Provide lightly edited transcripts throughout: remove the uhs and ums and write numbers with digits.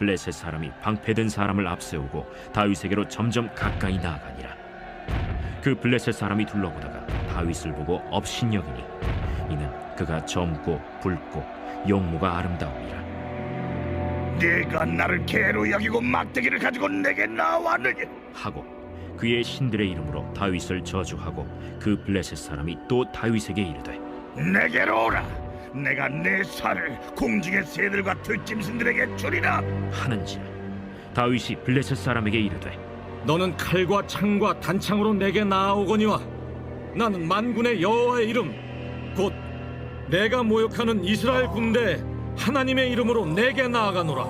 블레셋 사람이 방패든 사람을 앞세우고 다윗에게로 점점 가까이 나아가니라. 그 블레셋 사람이 둘러보다가 다윗을 보고 업신여기니 이는 그가 젊고 붉고 용모가 아름다움이라. 네가 나를 개로 여기고 막대기를 가지고 내게 나왔느냐 하고 그의 신들의 이름으로 다윗을 저주하고 그 블레셋 사람이 또 다윗에게 이르되 내게로 오라. 내가 내 살을 공중의 새들과 들짐승들에게 주리라. 하는지라. 다윗이 블레셋 사람에게 이르되 너는 칼과 창과 단창으로 내게 나아오거니와 나는 만군의 여호와의 이름 곧 내가 모욕하는 이스라엘 군대 하나님의 이름으로 내게 나아가노라.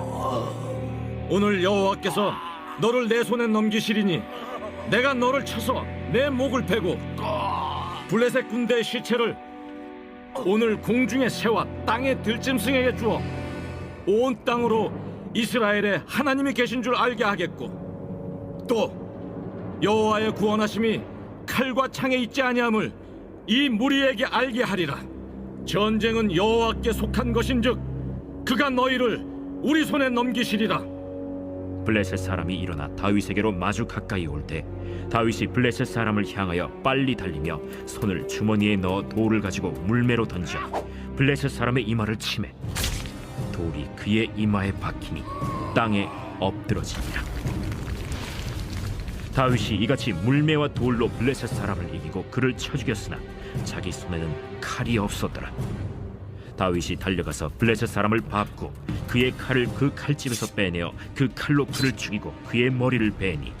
오늘 여호와께서 너를 내 손에 넘기시리니 내가 너를 쳐서 내 목을 베고 블레셋 군대의 시체를 오늘 공중의 새와 땅의 들짐승에게 주어 온 땅으로 이스라엘에 하나님이 계신 줄 알게 하겠고 또 여호와의 구원하심이 칼과 창에 있지 아니함을 이 무리에게 알게 하리라. 전쟁은 여호와께 속한 것인즉 그가 너희를 우리 손에 넘기시리라. 블레셋 사람이 일어나 다윗에게로 마주 가까이 올 때 다윗이 블레셋 사람을 향하여 빨리 달리며 손을 주머니에 넣어 돌을 가지고 물매로 던져 블레셋 사람의 이마를 치매 돌이 그의 이마에 박히니 땅에 엎드러지니라. 다윗이 이같이 물매와 돌로 블레셋 사람을 이기고 그를 쳐 죽였으나 자기 손에는 칼이 없었더라. 다윗이 달려가서 블레셋 사람을 밟고 그의 칼을 그 칼집에서 빼내어 그 칼로 그를 죽이고 그의 머리를 베니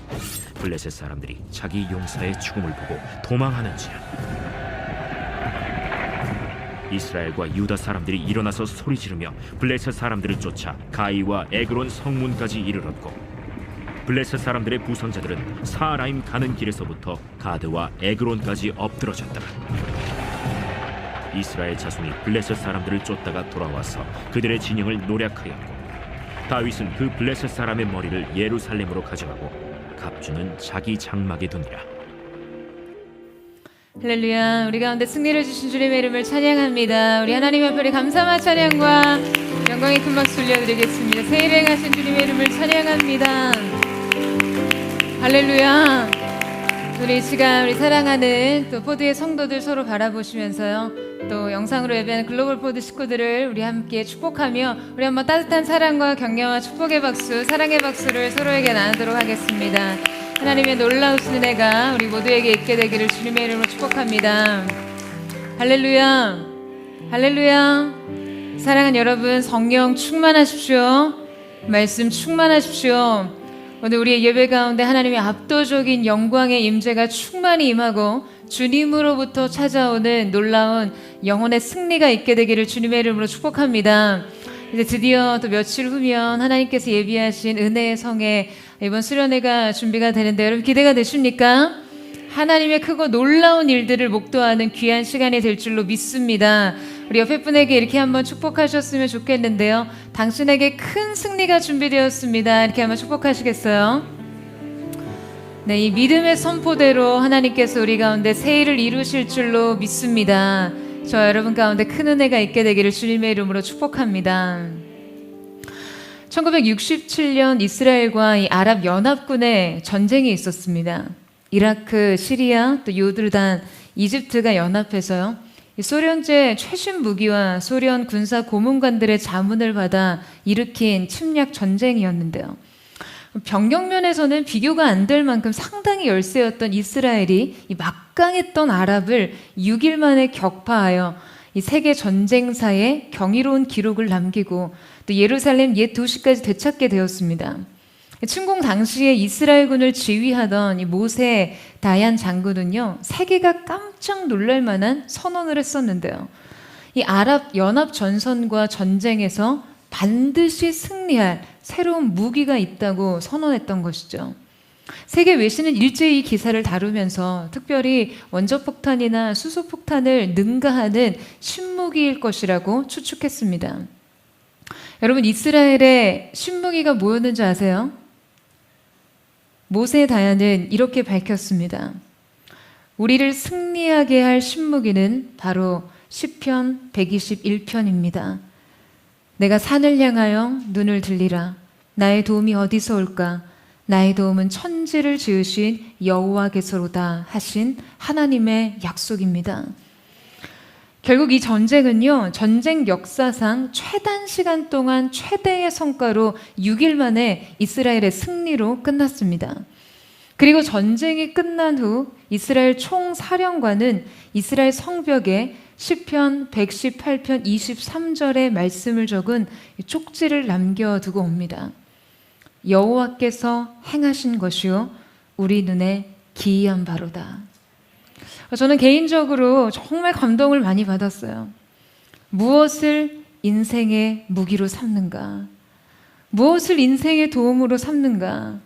블레셋 사람들이 자기 용사의 죽음을 보고 도망하는지라. 이스라엘과 유다 사람들이 일어나서 소리 지르며 블레셋 사람들을 쫓아 가이와 에그론 성문까지 이르렀고 블레셋 사람들의 부상자들은 사라임 가는 길에서부터 가드와 에그론까지 엎드러졌더라. 이스라엘 자손이 블레셋 사람들을 쫓다가 돌아와서 그들의 진영을 노략하였고 다윗은 그 블레셋 사람의 머리를 예루살렘으로 가져가고 갑주는 자기 장막에 두니라. 할렐루야. 우리 가운데 승리를 주신 주님의 이름을 찬양합니다. 우리 하나님 앞에 감사와 찬양과 영광의 큰 박수 올려드리겠습니다. 새 일을 하신 주님의 이름을 찬양합니다. 할렐루야. 우리 이 시간 우리 사랑하는 또 포드의 성도들 서로 바라보시면서요 또 영상으로 예배하는 글로벌 포드 식구들을 우리 함께 축복하며 우리 한번 따뜻한 사랑과 격려와 축복의 박수, 사랑의 박수를 서로에게 나누도록 하겠습니다. 하나님의 놀라우신 은혜가 우리 모두에게 있게 되기를 주님의 이름으로 축복합니다. 할렐루야. 할렐루야. 사랑하는 여러분, 성령 충만하십시오. 말씀 충만하십시오. 오늘 우리의 예배 가운데 하나님의 압도적인 영광의 임재가 충만히 임하고 주님으로부터 찾아오는 놀라운 영혼의 승리가 있게 되기를 주님의 이름으로 축복합니다. 이제 드디어 또 며칠 후면 하나님께서 예비하신 은혜의 성에 이번 수련회가 준비가 되는데 여러분 기대가 되십니까? 하나님의 크고 놀라운 일들을 목도하는 귀한 시간이 될 줄로 믿습니다. 우리 옆에 분에게 이렇게 한번 축복하셨으면 좋겠는데요. 당신에게 큰 승리가 준비되었습니다. 이렇게 한번 축복하시겠어요? 네, 이 믿음의 선포대로 하나님께서 우리 가운데 새 일을 이루실 줄로 믿습니다. 저 여러분 가운데 큰 은혜가 있게 되기를 주님의 이름으로 축복합니다. 1967년 이스라엘과 이 아랍 연합군의 전쟁이 있었습니다. 이라크, 시리아, 또 요르단, 이집트가 연합해서요. 소련제 최신 무기와 소련 군사 고문관들의 자문을 받아 일으킨 침략 전쟁이었는데요. 병력면에서는 비교가 안 될 만큼 상당히 열세였던 이스라엘이 이 막강했던 아랍을 6일 만에 격파하여 이 세계 전쟁사에 경이로운 기록을 남기고 또 예루살렘 옛 도시까지 되찾게 되었습니다. 침공 당시에 이스라엘군을 지휘하던 이 모세 다얀 장군은요, 세계가 깜짝 놀랄 만한 선언을 했었는데요. 이 아랍 연합 전선과 전쟁에서 반드시 승리할 새로운 무기가 있다고 선언했던 것이죠. 세계 외신은 일제히 이 기사를 다루면서 특별히 원자폭탄이나 수소폭탄을 능가하는 신무기일 것이라고 추측했습니다. 여러분, 이스라엘의 신무기가 뭐였는지 아세요? 모세 다야는 이렇게 밝혔습니다. 우리를 승리하게 할 신무기는 바로 시편 121편입니다. 내가 산을 향하여 눈을 들리라. 나의 도움이 어디서 올까? 나의 도움은 천지를 지으신 여호와께서로다 하신 하나님의 약속입니다. 결국 이 전쟁은요, 전쟁 역사상 최단 시간 동안 최대의 성과로 6일 만에 이스라엘의 승리로 끝났습니다. 그리고 전쟁이 끝난 후 이스라엘 총사령관은 이스라엘 성벽에 시편 118편 23절의 말씀을 적은 쪽지를 남겨두고 옵니다. 여호와께서 행하신 것이요 우리 눈에 기이한 바로다. 저는 개인적으로 정말 감동을 많이 받았어요. 무엇을 인생의 무기로 삼는가? 무엇을 인생의 도움으로 삼는가?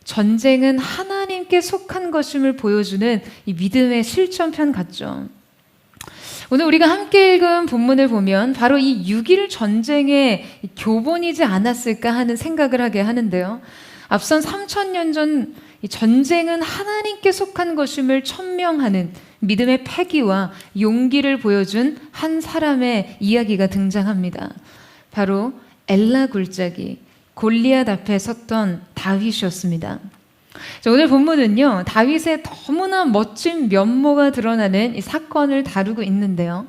전쟁은 하나님께 속한 것임을 보여주는 이 믿음의 실천편 같죠. 오늘 우리가 함께 읽은 본문을 보면 바로 이 6.1 전쟁의 교본이지 않았을까 하는 생각을 하게 하는데요. 앞선 3000년 전 이 전쟁은 하나님께 속한 것임을 천명하는 믿음의 패기와 용기를 보여준 한 사람의 이야기가 등장합니다. 바로 엘라 굴짜기 골리앗 앞에 섰던 다윗이었습니다. 자, 오늘 본문은요, 다윗의 너무나 멋진 면모가 드러나는 이 사건을 다루고 있는데요.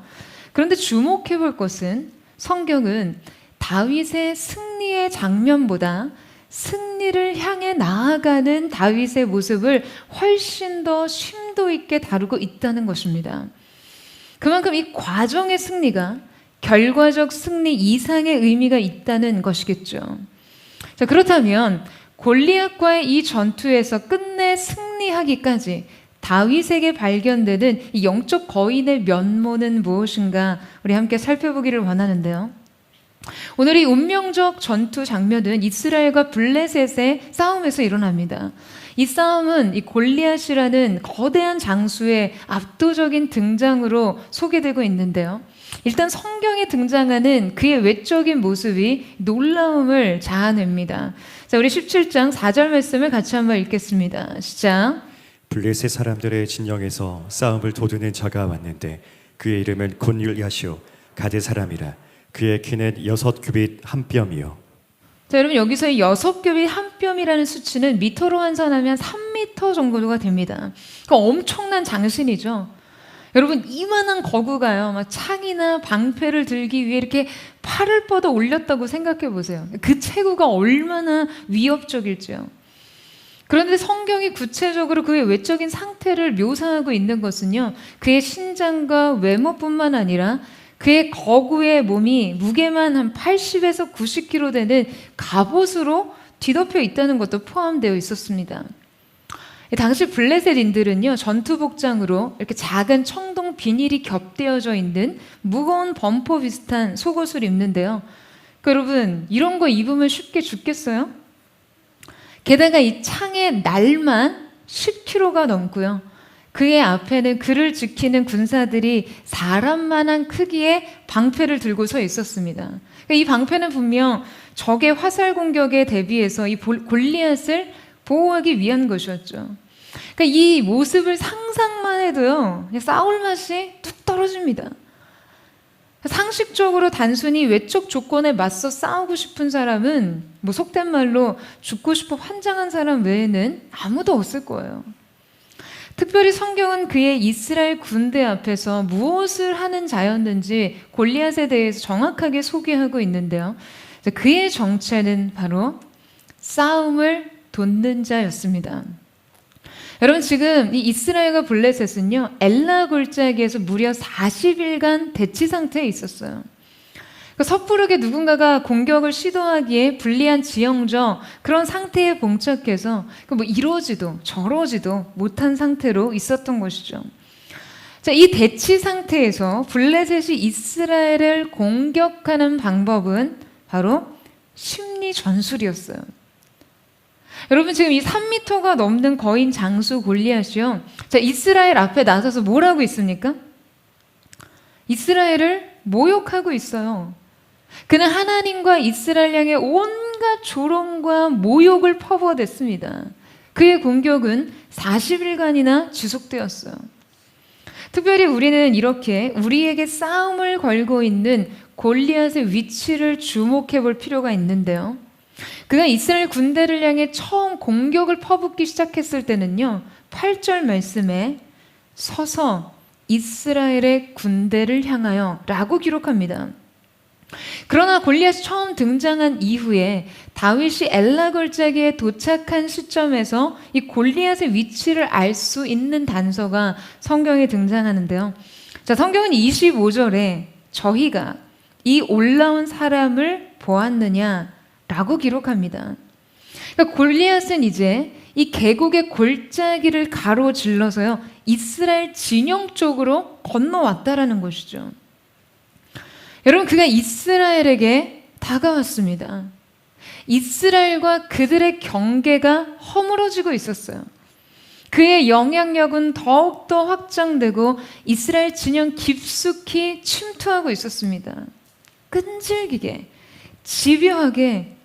그런데 주목해 볼 것은 성경은 다윗의 승리의 장면보다 승리를 향해 나아가는 다윗의 모습을 훨씬 더 심도 있게 다루고 있다는 것입니다. 그만큼 이 과정의 승리가 결과적 승리 이상의 의미가 있다는 것이겠죠. 자, 그렇다면 골리앗과의 이 전투에서 끝내 승리하기까지 다윗에게 발견되는 이 영적 거인의 면모는 무엇인가 우리 함께 살펴보기를 원하는데요. 오늘 이 운명적 전투 장면은 이스라엘과 블레셋의 싸움에서 일어납니다. 이 싸움은 이 골리앗이라는 거대한 장수의 압도적인 등장으로 소개되고 있는데요. 일단 성경에 등장하는 그의 외적인 모습이 놀라움을 자아냅니다. 자, 우리 17장 4절 말씀을 같이 한번 읽겠습니다. 시작. 블레셋 사람들의 진영에서 싸움을 도두는 자가 왔는데 그의 이름은 골리앗이요 가드 사람이라. 그의 키는 6규빗 한 뼘이요. 자, 여러분 여기서 이 6규빗 한 뼘이라는 수치는 미터로 환산하면 3미터 정도가 됩니다. 그러니까 엄청난 장신이죠. 여러분 이만한 거구가요, 막 창이나 방패를 들기 위해 이렇게 팔을 뻗어 올렸다고 생각해 보세요. 그 체구가 얼마나 위협적일지요. 그런데 성경이 구체적으로 그의 외적인 상태를 묘사하고 있는 것은요, 그의 신장과 외모뿐만 아니라 그의 거구의 몸이 무게만 한 80에서 90kg 되는 갑옷으로 뒤덮여 있다는 것도 포함되어 있었습니다. 당시 블레셋인들은요, 전투 복장으로 이렇게 작은 청동 비닐이 겹대어져 있는 무거운 범퍼 비슷한 속옷을 입는데요. 여러분 이런 거 입으면 쉽게 죽겠어요? 게다가 이 창의 날만 10kg가 넘고요. 그의 앞에는 그를 지키는 군사들이 사람만한 크기의 방패를 들고 서 있었습니다. 이 방패는 분명 적의 화살 공격에 대비해서 이 골리앗을 보호하기 위한 것이었죠. 그러니까 이 모습을 상상만 해도요, 싸울 맛이 뚝 떨어집니다. 상식적으로 단순히 외적 조건에 맞서 싸우고 싶은 사람은 뭐 속된 말로 죽고 싶어 환장한 사람 외에는 아무도 없을 거예요. 특별히 성경은 그의 이스라엘 군대 앞에서 무엇을 하는 자였는지 골리앗에 대해서 정확하게 소개하고 있는데요. 그의 정체는 바로 싸움을 돕는 자였습니다. 여러분 지금 이 이스라엘과 블레셋은요, 엘라 골짜기에서 무려 40일간 대치 상태에 있었어요. 섣부르게 누군가가 공격을 시도하기에 불리한 지형적 그런 상태에 봉착해서 뭐 이러지도 저러지도 못한 상태로 있었던 것이죠. 자, 이 대치 상태에서 블레셋이 이스라엘을 공격하는 방법은 바로 심리 전술이었어요. 여러분 지금 이 3m가 넘는 거인 장수 골리앗이요, 자, 이스라엘 앞에 나서서 뭘 하고 있습니까? 이스라엘을 모욕하고 있어요. 그는 하나님과 이스라엘 향해 온갖 조롱과 모욕을 퍼부어댔습니다. 그의 공격은 40일간이나 지속되었어요. 특별히 우리는 이렇게 우리에게 싸움을 걸고 있는 골리앗의 위치를 주목해 볼 필요가 있는데요. 그가 이스라엘 군대를 향해 처음 공격을 퍼붓기 시작했을 때는요, 8절 말씀에 서서 이스라엘의 군대를 향하여 라고 기록합니다. 그러나 골리앗이 처음 등장한 이후에 다윗이 엘라 골짜기에 도착한 시점에서 이 골리앗의 위치를 알 수 있는 단서가 성경에 등장하는데요. 자, 성경은 25절에 저희가 이 올라온 사람을 보았느냐라고 기록합니다. 그러니까 골리앗은 이제 이 계곡의 골짜기를 가로질러서요, 이스라엘 진영 쪽으로 건너왔다라는 것이죠. 여러분, 그가 이스라엘에게 다가왔습니다. 이스라엘과 그들의 경계가 허물어지고 있었어요. 그의 영향력은 더욱더 확장되고 이스라엘 진영 깊숙이 침투하고 있었습니다. 끈질기게, 집요하게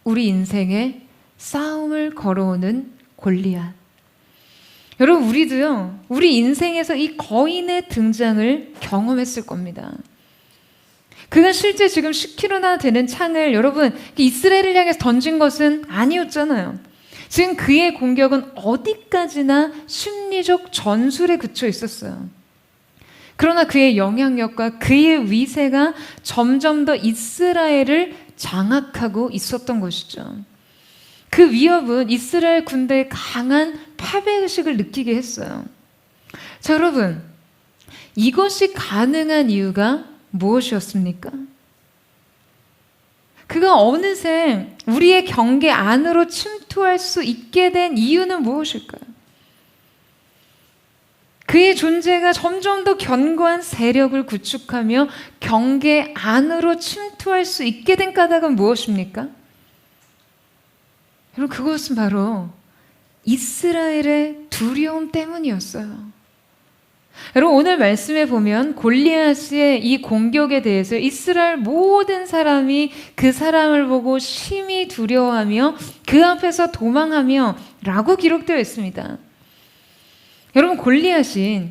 우리 인생에 싸움을 걸어오는 골리앗. 여러분, 우리도요, 우리 인생에서 이 거인의 등장을 경험했을 겁니다. 그가 실제 지금 10kg나 되는 창을 여러분 이스라엘을 향해서 던진 것은 아니었잖아요. 지금 그의 공격은 어디까지나 심리적 전술에 그쳐 있었어요. 그러나 그의 영향력과 그의 위세가 점점 더 이스라엘을 장악하고 있었던 것이죠. 그 위협은 이스라엘 군대의 강한 패배의식을 느끼게 했어요. 자, 여러분, 이것이 가능한 이유가 무엇이었습니까? 그가 어느새 우리의 경계 안으로 침투할 수 있게 된 이유는 무엇일까요? 그의 존재가 점점 더 견고한 세력을 구축하며 경계 안으로 침투할 수 있게 된 까닭은 무엇입니까? 여러분, 그것은 바로 이스라엘의 두려움 때문이었어요. 여러분, 오늘 말씀에 보면 골리앗의 이 공격에 대해서 이스라엘 모든 사람이 그 사람을 보고 심히 두려워하며 그 앞에서 도망하며 라고 기록되어 있습니다. 여러분, 골리앗이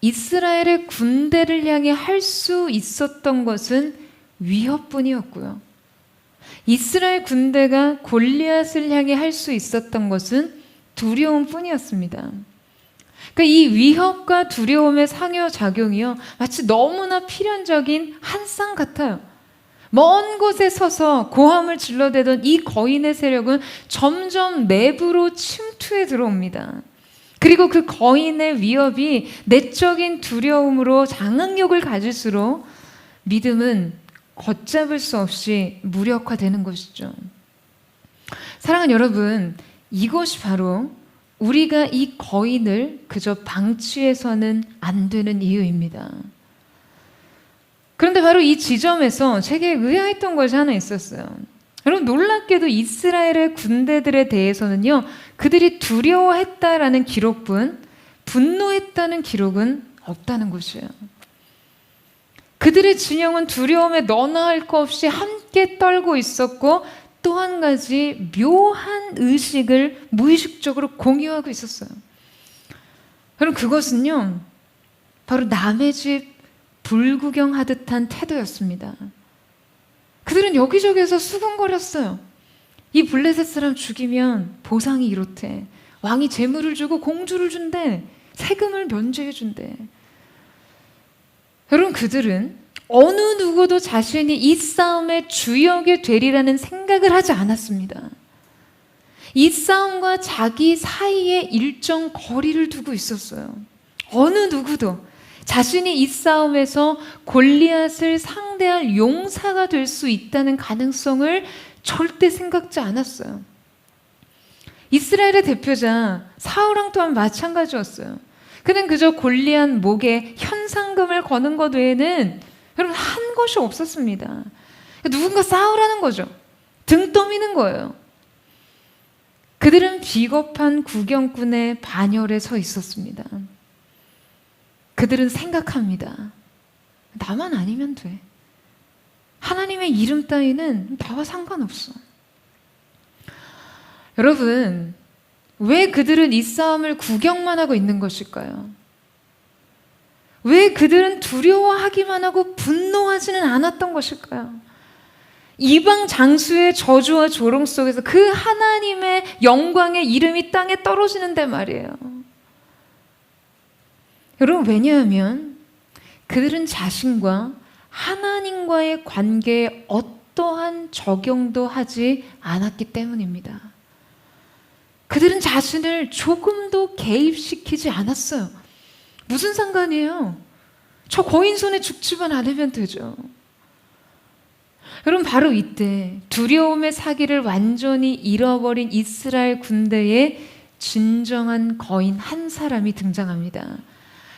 이스라엘의 군대를 향해 할 수 있었던 것은 위협뿐이었고요. 이스라엘 군대가 골리앗을 향해 할 수 있었던 것은 두려움뿐이었습니다. 그러니까 이 위협과 두려움의 상호작용이요, 마치 너무나 필연적인 한 쌍 같아요. 먼 곳에 서서 고함을 질러대던 이 거인의 세력은 점점 내부로 침투해 들어옵니다. 그리고 그 거인의 위협이 내적인 두려움으로 장악력을 가질수록 믿음은 걷잡을 수 없이 무력화되는 것이죠. 사랑하는 여러분, 이것이 바로 우리가 이 거인을 그저 방치해서는 안 되는 이유입니다. 그런데 바로 이 지점에서 제게 의아했던 것이 하나 있었어요. 여러분, 놀랍게도 이스라엘의 군대들에 대해서는요, 그들이 두려워했다라는 기록뿐 분노했다는 기록은 없다는 것이에요. 그들의 진영은 두려움에 너나 할 것 없이 함께 떨고 있었고, 또 한 가지 묘한 의식을 무의식적으로 공유하고 있었어요. 여러분, 그것은요, 바로 남의 집 불구경하듯한 태도였습니다. 그들은 여기저기에서 수군거렸어요. 이 블레셋 사람 죽이면 보상이 이렇대. 왕이 재물을 주고 공주를 준대. 세금을 면제해 준대. 여러분, 그들은 어느 누구도 자신이 이 싸움의 주역이 되리라는 생각을 하지 않았습니다. 이 싸움과 자기 사이에 일정 거리를 두고 있었어요. 어느 누구도 자신이 이 싸움에서 골리앗을 상대할 용사가 될 수 있다는 가능성을 절대 생각지 않았어요. 이스라엘의 대표자 사울왕 또한 마찬가지였어요. 그는 그저 골리앗 목에 현상금을 거는 것 외에는 여러분 한 것이 없었습니다. 누군가 싸우라는 거죠. 등 떠미는 거예요. 그들은 비겁한 구경꾼의 반열에 서 있었습니다. 그들은 생각합니다. 나만 아니면 돼. 하나님의 이름 따위는 나와 상관없어. 여러분, 왜 그들은 이 싸움을 구경만 하고 있는 것일까요? 왜 그들은 두려워하기만 하고 분노하지는 않았던 것일까요? 이방 장수의 저주와 조롱 속에서 그 하나님의 영광의 이름이 땅에 떨어지는데 말이에요. 여러분, 왜냐하면 그들은 자신과 하나님과의 관계에 어떠한 적용도 하지 않았기 때문입니다. 그들은 자신을 조금도 개입시키지 않았어요. 무슨 상관이에요? 저 거인 손에 죽지만 않으면 되죠. 여러분, 바로 이때 두려움의 사기를 완전히 잃어버린 이스라엘 군대에 진정한 거인 한 사람이 등장합니다.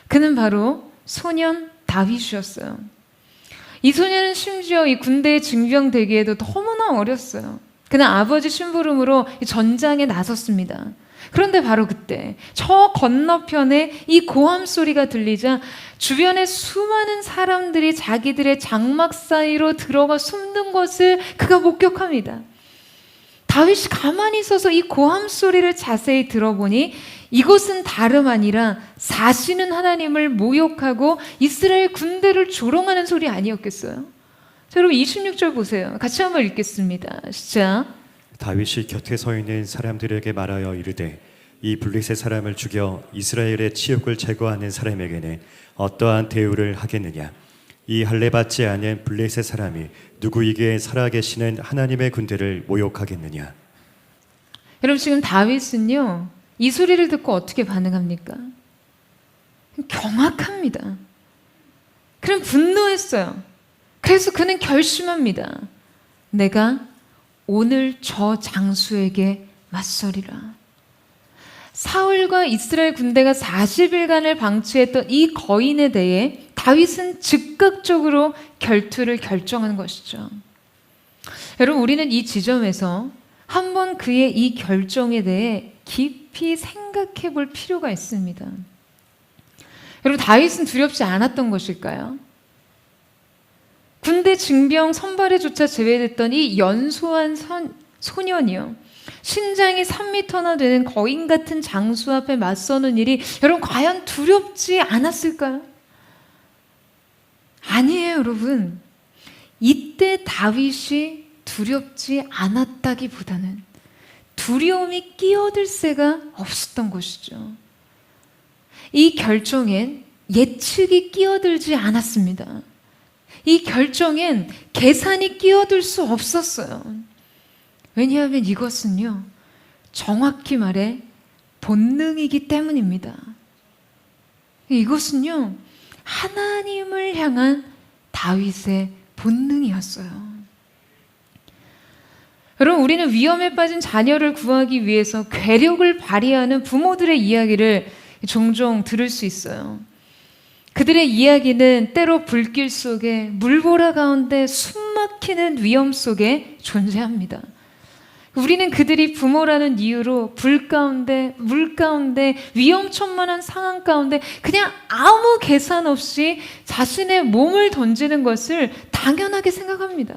그는 바로 소년 다윗이었어요. 이 소년은 심지어 이 군대에 징병되기에도 너무나 어렸어요. 그는 아버지 심부름으로 전장에 나섰습니다. 그런데 바로 그때 저 건너편에 이 고함 소리가 들리자 주변의 수많은 사람들이 자기들의 장막 사이로 들어가 숨는 것을 그가 목격합니다. 다윗이 가만히 서서 이 고함 소리를 자세히 들어보니 이것은 다름 아니라 사시는 하나님을 모욕하고 이스라엘 군대를 조롱하는 소리 아니었겠어요? 자, 여러분 26절 보세요. 같이 한번 읽겠습니다. 시작. 다윗이 곁에 서 있는 사람들에게 말하여 이르되 이 블레셋 사람을 죽여 이스라엘의 치욕을 제거하는 사람에게는 어떠한 대우를 하겠느냐? 이 할례받지 않은 블레셋 사람이 누구에게 살아계시는 하나님의 군대를 모욕하겠느냐? 여러분, 지금 다윗은요, 이 소리를 듣고 어떻게 반응합니까? 경악합니다. 그는 분노했어요. 그래서 그는 결심합니다. 내가 오늘 저 장수에게 맞서리라. 사울과 이스라엘 군대가 40일간을 방치했던 이 거인에 대해 다윗은 즉각적으로 결투를 결정한 것이죠. 여러분, 우리는 이 지점에서 한번 그의 이 결정에 대해 깊이 생각해 볼 필요가 있습니다. 여러분, 다윗은 두렵지 않았던 것일까요? 군대 징병 선발에조차 제외됐던 이 연소한 소년이요, 신장이 3m나 되는 거인 같은 장수 앞에 맞서는 일이 여러분 과연 두렵지 않았을까요? 아니에요, 여러분. 이때 다윗이 두렵지 않았다기보다는 두려움이 끼어들 새가 없었던 것이죠. 이 결정엔 예측이 끼어들지 않았습니다. 이 결정엔 계산이 끼어들 수 없었어요. 왜냐하면 이것은요, 정확히 말해 본능이기 때문입니다. 이것은요, 하나님을 향한 다윗의 본능이었어요. 여러분, 우리는 위험에 빠진 자녀를 구하기 위해서 괴력을 발휘하는 부모들의 이야기를 종종 들을 수 있어요. 그들의 이야기는 때로 불길 속에, 물보라 가운데, 숨막히는 위험 속에 존재합니다. 우리는 그들이 부모라는 이유로 불 가운데, 물 가운데, 위험천만한 상황 가운데 그냥 아무 계산 없이 자신의 몸을 던지는 것을 당연하게 생각합니다.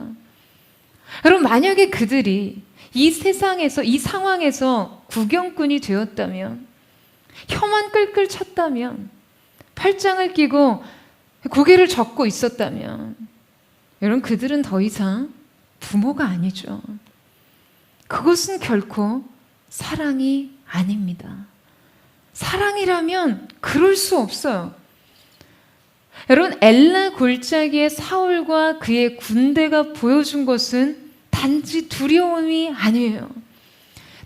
여러분, 만약에 그들이 이 세상에서, 이 상황에서 구경꾼이 되었다면, 혀만 끌끌 찼다면, 팔짱을 끼고 고개를 젓고 있었다면, 여러분, 그들은 더 이상 부모가 아니죠. 그것은 결코 사랑이 아닙니다. 사랑이라면 그럴 수 없어요. 여러분, 엘라 골짜기의 사울과 그의 군대가 보여준 것은 단지 두려움이 아니에요.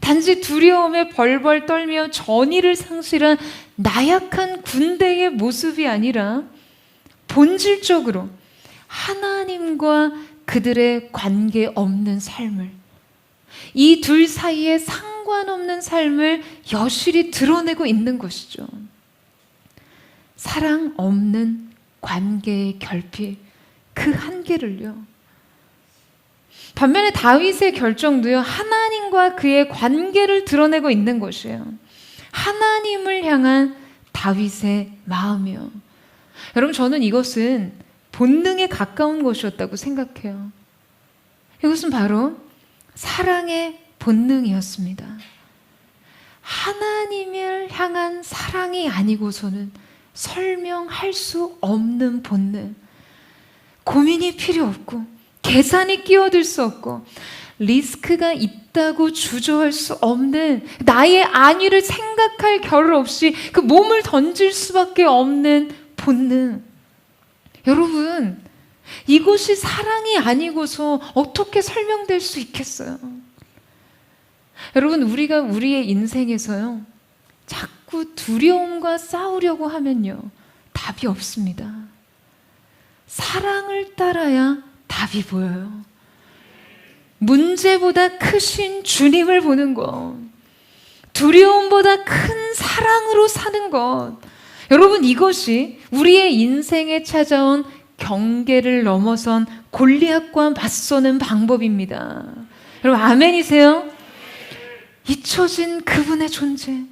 단지 두려움에 벌벌 떨며 전의를 상실한 나약한 군대의 모습이 아니라 본질적으로 하나님과 그들의 관계 없는 삶을, 이 둘 사이에 상관없는 삶을 여실히 드러내고 있는 것이죠. 사랑 없는 관계의 결핍, 그 한계를요. 반면에 다윗의 결정도요, 하나님과 그의 관계를 드러내고 있는 것이에요. 하나님을 향한 다윗의 마음이요. 여러분, 저는 이것은 본능에 가까운 것이었다고 생각해요. 이것은 바로 사랑의 본능이었습니다. 하나님을 향한 사랑이 아니고서는 설명할 수 없는 본능. 고민이 필요 없고 계산이 끼어들 수 없고 리스크가 있다고 주저할 수 없는, 나의 안위를 생각할 겨를 없이 그 몸을 던질 수밖에 없는 본능. 여러분, 이것이 사랑이 아니고서 어떻게 설명될 수 있겠어요? 여러분, 우리가 우리의 인생에서요, 자꾸 두려움과 싸우려고 하면요, 답이 없습니다. 사랑을 따라야 답이 보여요. 문제보다 크신 주님을 보는 것, 두려움보다 큰 사랑으로 사는 것, 여러분, 이것이 우리의 인생에 찾아온 경계를 넘어선 골리앗과 맞서는 방법입니다. 여러분, 아멘이세요? 잊혀진 그분의 존재,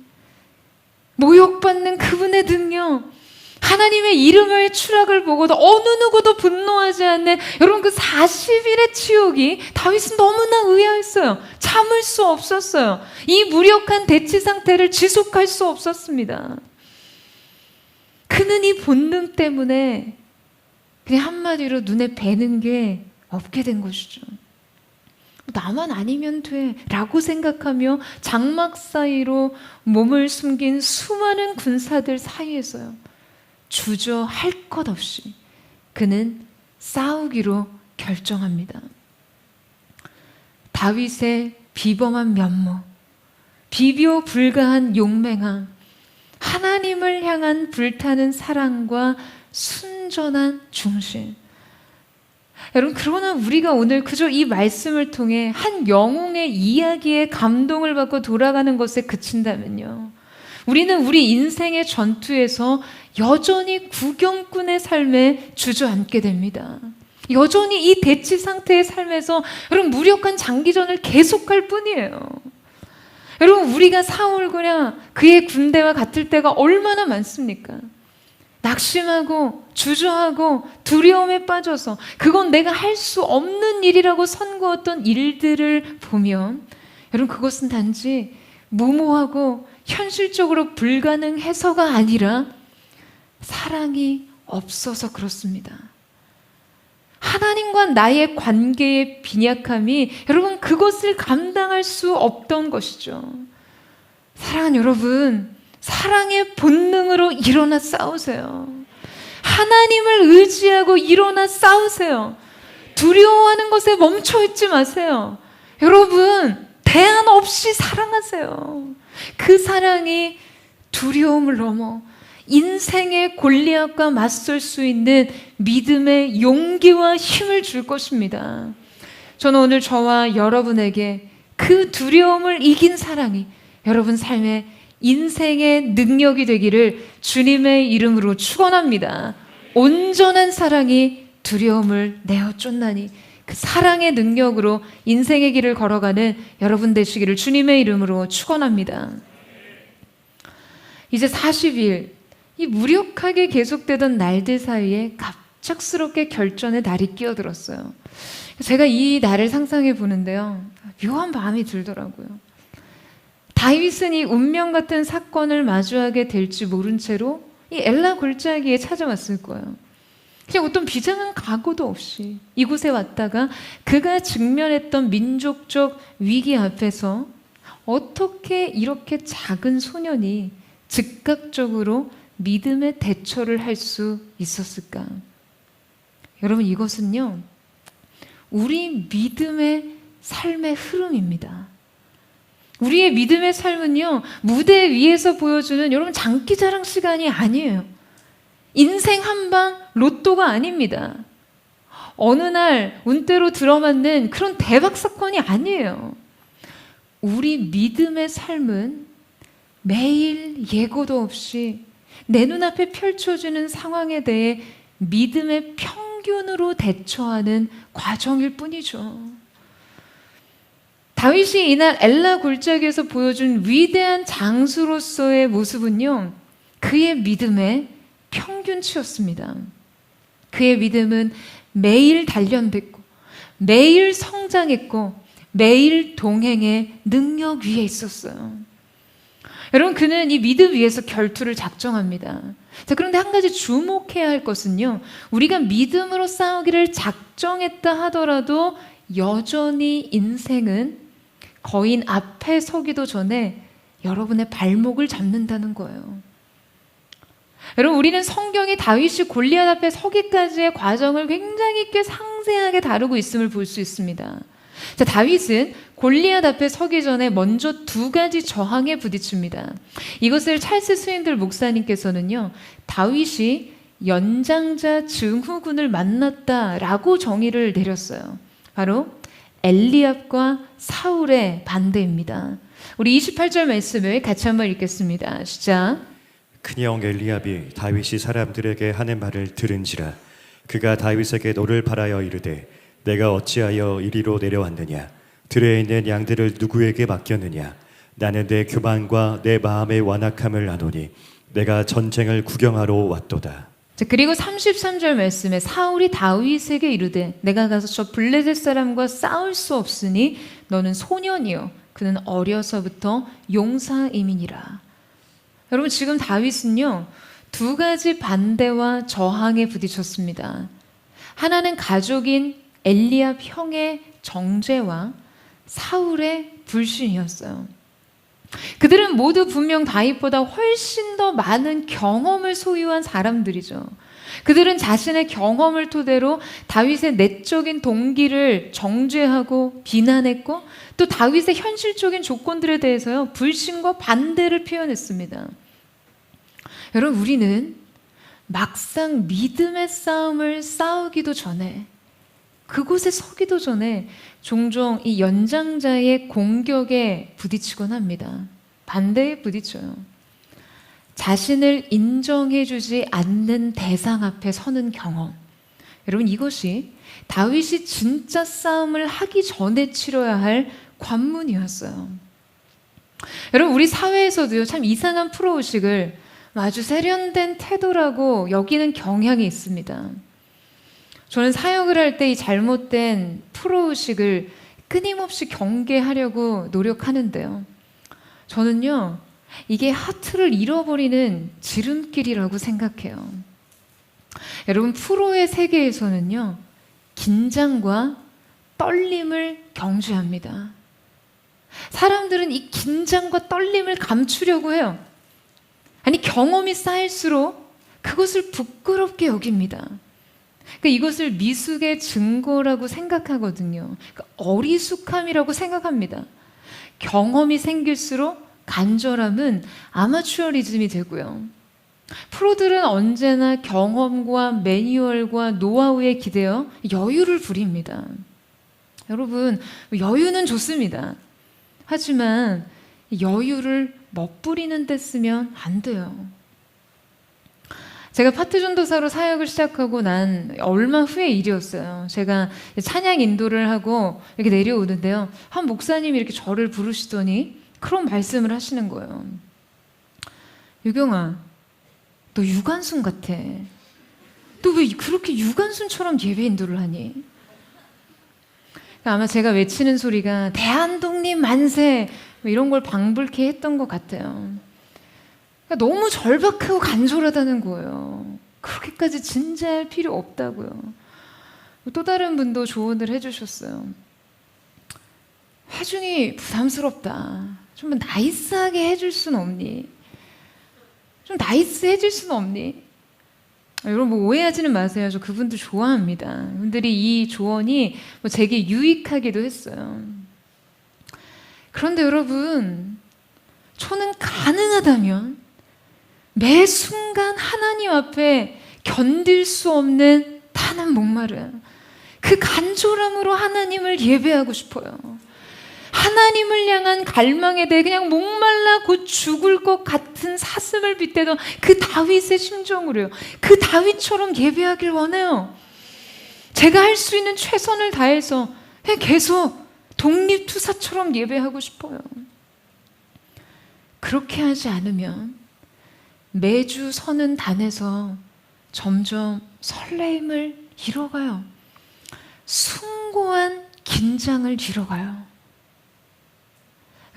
모욕받는 그분의 능력, 하나님의 이름의 추락을 보고도 어느 누구도 분노하지 않는, 여러분, 그 40일의 치욕이 다윗은 너무나 의아했어요. 참을 수 없었어요. 이 무력한 대치 상태를 지속할 수 없었습니다. 그는 이 본능 때문에 그냥 한마디로 눈에 뵈는 게 없게 된 것이죠. 나만 아니면 돼 라고 생각하며 장막 사이로 몸을 숨긴 수많은 군사들 사이에서요, 주저할 것 없이 그는 싸우기로 결정합니다. 다윗의 비범한 면모, 비교불가한 용맹함, 하나님을 향한 불타는 사랑과 순전한 중심. 여러분, 그러나 우리가 오늘 그저 이 말씀을 통해 한 영웅의 이야기에 감동을 받고 돌아가는 것에 그친다면요, 우리는 우리 인생의 전투에서 여전히 구경꾼의 삶에 주저앉게 됩니다. 여전히 이 대치 상태의 삶에서 여러분, 무력한 장기전을 계속할 뿐이에요. 여러분, 우리가 사울과 그의 군대와 같을 때가 얼마나 많습니까? 낙심하고 주저하고 두려움에 빠져서 그건 내가 할 수 없는 일이라고 선고했던 일들을 보면, 여러분, 그것은 단지 무모하고 현실적으로 불가능해서가 아니라 사랑이 없어서 그렇습니다. 하나님과 나의 관계의 빈약함이, 여러분, 그것을 감당할 수 없던 것이죠. 사랑하는 여러분, 사랑의 본능으로 일어나 싸우세요. 하나님을 의지하고 일어나 싸우세요. 두려워하는 것에 멈춰 있지 마세요. 여러분, 대안 없이 사랑하세요. 그 사랑이 두려움을 넘어 인생의 골리앗과 맞설 수 있는 믿음의 용기와 힘을 줄 것입니다. 저는 오늘 저와 여러분에게 그 두려움을 이긴 사랑이 여러분 삶의 인생의 능력이 되기를 주님의 이름으로 축원합니다. 온전한 사랑이 두려움을 내어 쫓나니 그 사랑의 능력으로 인생의 길을 걸어가는 여러분 되시기를 주님의 이름으로 축원합니다. 이제 40일, 이 무력하게 계속되던 날들 사이에 갑작스럽게 결전의 날이 끼어들었어요. 제가 이 날을 상상해 보는데요, 묘한 마음이 들더라고요. 다윗은 이 운명 같은 사건을 마주하게 될지 모른 채로 이 엘라 골짜기에 찾아왔을 거예요. 그냥 어떤 비장한 각오도 없이 이곳에 왔다가 그가 직면했던 민족적 위기 앞에서 어떻게 이렇게 작은 소년이 즉각적으로 믿음의 대처를 할 수 있었을까? 여러분, 이것은요, 우리 믿음의 삶의 흐름입니다. 우리의 믿음의 삶은요, 무대 위에서 보여주는 여러분 장기자랑 시간이 아니에요. 인생 한방 로또가 아닙니다. 어느 날 운대로 들어맞는 그런 대박 사건이 아니에요. 우리 믿음의 삶은 매일 예고도 없이 내 눈앞에 펼쳐지는 상황에 대해 믿음의 평균으로 대처하는 과정일 뿐이죠. 다윗이 이날 엘라 골짜기에서 보여준 위대한 장수로서의 모습은요, 그의 믿음의 평균치였습니다. 그의 믿음은 매일 단련됐고 매일 성장했고 매일 동행의 능력 위에 있었어요. 여러분, 그는 이 믿음 위에서 결투를 작정합니다. 자, 그런데 한 가지 주목해야 할 것은요, 우리가 믿음으로 싸우기를 작정했다 하더라도 여전히 인생은 거인 앞에 서기도 전에 여러분의 발목을 잡는다는 거예요. 여러분, 우리는 성경이 다윗이 골리앗 앞에 서기까지의 과정을 굉장히 꽤 상세하게 다루고 있음을 볼 수 있습니다. 자, 다윗은 골리앗 앞에 서기 전에 먼저 두 가지 저항에 부딪힙니다. 이것을 찰스 스윈들 목사님께서는요, 다윗이 연장자 증후군을 만났다라고 정의를 내렸어요. 바로 엘리압과 사울의 반대입니다. 우리 28절 말씀을 같이 한번 읽겠습니다. 시작. 큰형 엘리압이 다윗이 사람들에게 하는 말을 들은지라 그가 다윗에게 노를 바라여 이르되 내가 어찌하여 이리로 내려왔느냐 들에 있는 양들을 누구에게 맡겼느냐 나는 내 교만과 내 마음의 완악함을 아노니 내가 전쟁을 구경하러 왔도다. 자, 그리고 33절 말씀에 사울이 다윗에게 이르되 내가 가서 저 블레셋 사람과 싸울 수 없으니 너는 소년이요 그는 어려서부터 용사임이니라. 여러분, 지금 다윗은요 두 가지 반대와 저항에 부딪혔습니다. 하나는 가족인 엘리압 형의 정죄와 사울의 불신이었어요. 그들은 모두 분명 다윗보다 훨씬 더 많은 경험을 소유한 사람들이죠. 그들은 자신의 경험을 토대로 다윗의 내적인 동기를 정죄하고 비난했고 또 다윗의 현실적인 조건들에 대해서요 불신과 반대를 표현했습니다. 여러분, 우리는 막상 믿음의 싸움을 싸우기도 전에 그곳에 서기도 전에 종종 이 연장자의 공격에 부딪히곤 합니다. 반대에 부딪혀요. 자신을 인정해주지 않는 대상 앞에 서는 경험. 여러분, 이것이 다윗이 진짜 싸움을 하기 전에 치러야 할 관문이었어요. 여러분, 우리 사회에서도요 참 이상한 프로의식을 아주 세련된 태도라고 여기는 경향이 있습니다. 저는 사역을 할 때 이 잘못된 프로의식을 끊임없이 경계하려고 노력하는데요. 저는요, 이게 하트를 잃어버리는 지름길이라고 생각해요. 여러분, 프로의 세계에서는요, 긴장과 떨림을 경주합니다. 사람들은 이 긴장과 떨림을 감추려고 해요. 아니, 경험이 쌓일수록 그것을 부끄럽게 여깁니다. 그러니까 이것을 미숙의 증거라고 생각하거든요. 그러니까 어리숙함이라고 생각합니다. 경험이 생길수록 간절함은 아마추어리즘이 되고요. 프로들은 언제나 경험과 매뉴얼과 노하우에 기대어 여유를 부립니다. 여러분, 여유는 좋습니다. 하지만 여유를 멋부리는 데 쓰면 안 돼요. 제가 파트 전도사로 사역을 시작하고 난 얼마 후의 일이었어요. 제가 찬양 인도를 하고 이렇게 내려오는데요. 한 목사님이 이렇게 저를 부르시더니 그런 말씀을 하시는 거예요. 유경아, 너 유관순 같아. 너 왜 그렇게 유관순처럼 예배 인도를 하니? 아마 제가 외치는 소리가 대한독립 만세 이런 걸 방불케 했던 것 같아요. 그러니까 너무 절박하고 간절하다는 거예요. 그렇게까지 진지할 필요 없다고요. 또 다른 분도 조언을 해주셨어요. 화중이 부담스럽다. 좀 나이스하게 해줄 수는 없니? 좀 나이스해질 수는 없니? 여러분, 뭐 오해하지는 마세요. 저 그분들 좋아합니다. 그분들이 이 조언이 뭐 제게 유익하기도 했어요. 그런데 여러분, 저는 가능하다면 매 순간 하나님 앞에 견딜 수 없는 타는 목마름, 그 간절함으로 하나님을 예배하고 싶어요. 하나님을 향한 갈망에 대해 그냥 목말라 곧 죽을 것 같은 사슴을 빗대던 그 다윗의 심정으로요. 그 다윗처럼 예배하길 원해요. 제가 할 수 있는 최선을 다해서 그냥 계속 독립투사처럼 예배하고 싶어요. 그렇게 하지 않으면 매주 서는 단에서 점점 설레임을 잃어가요. 숭고한 긴장을 잃어가요.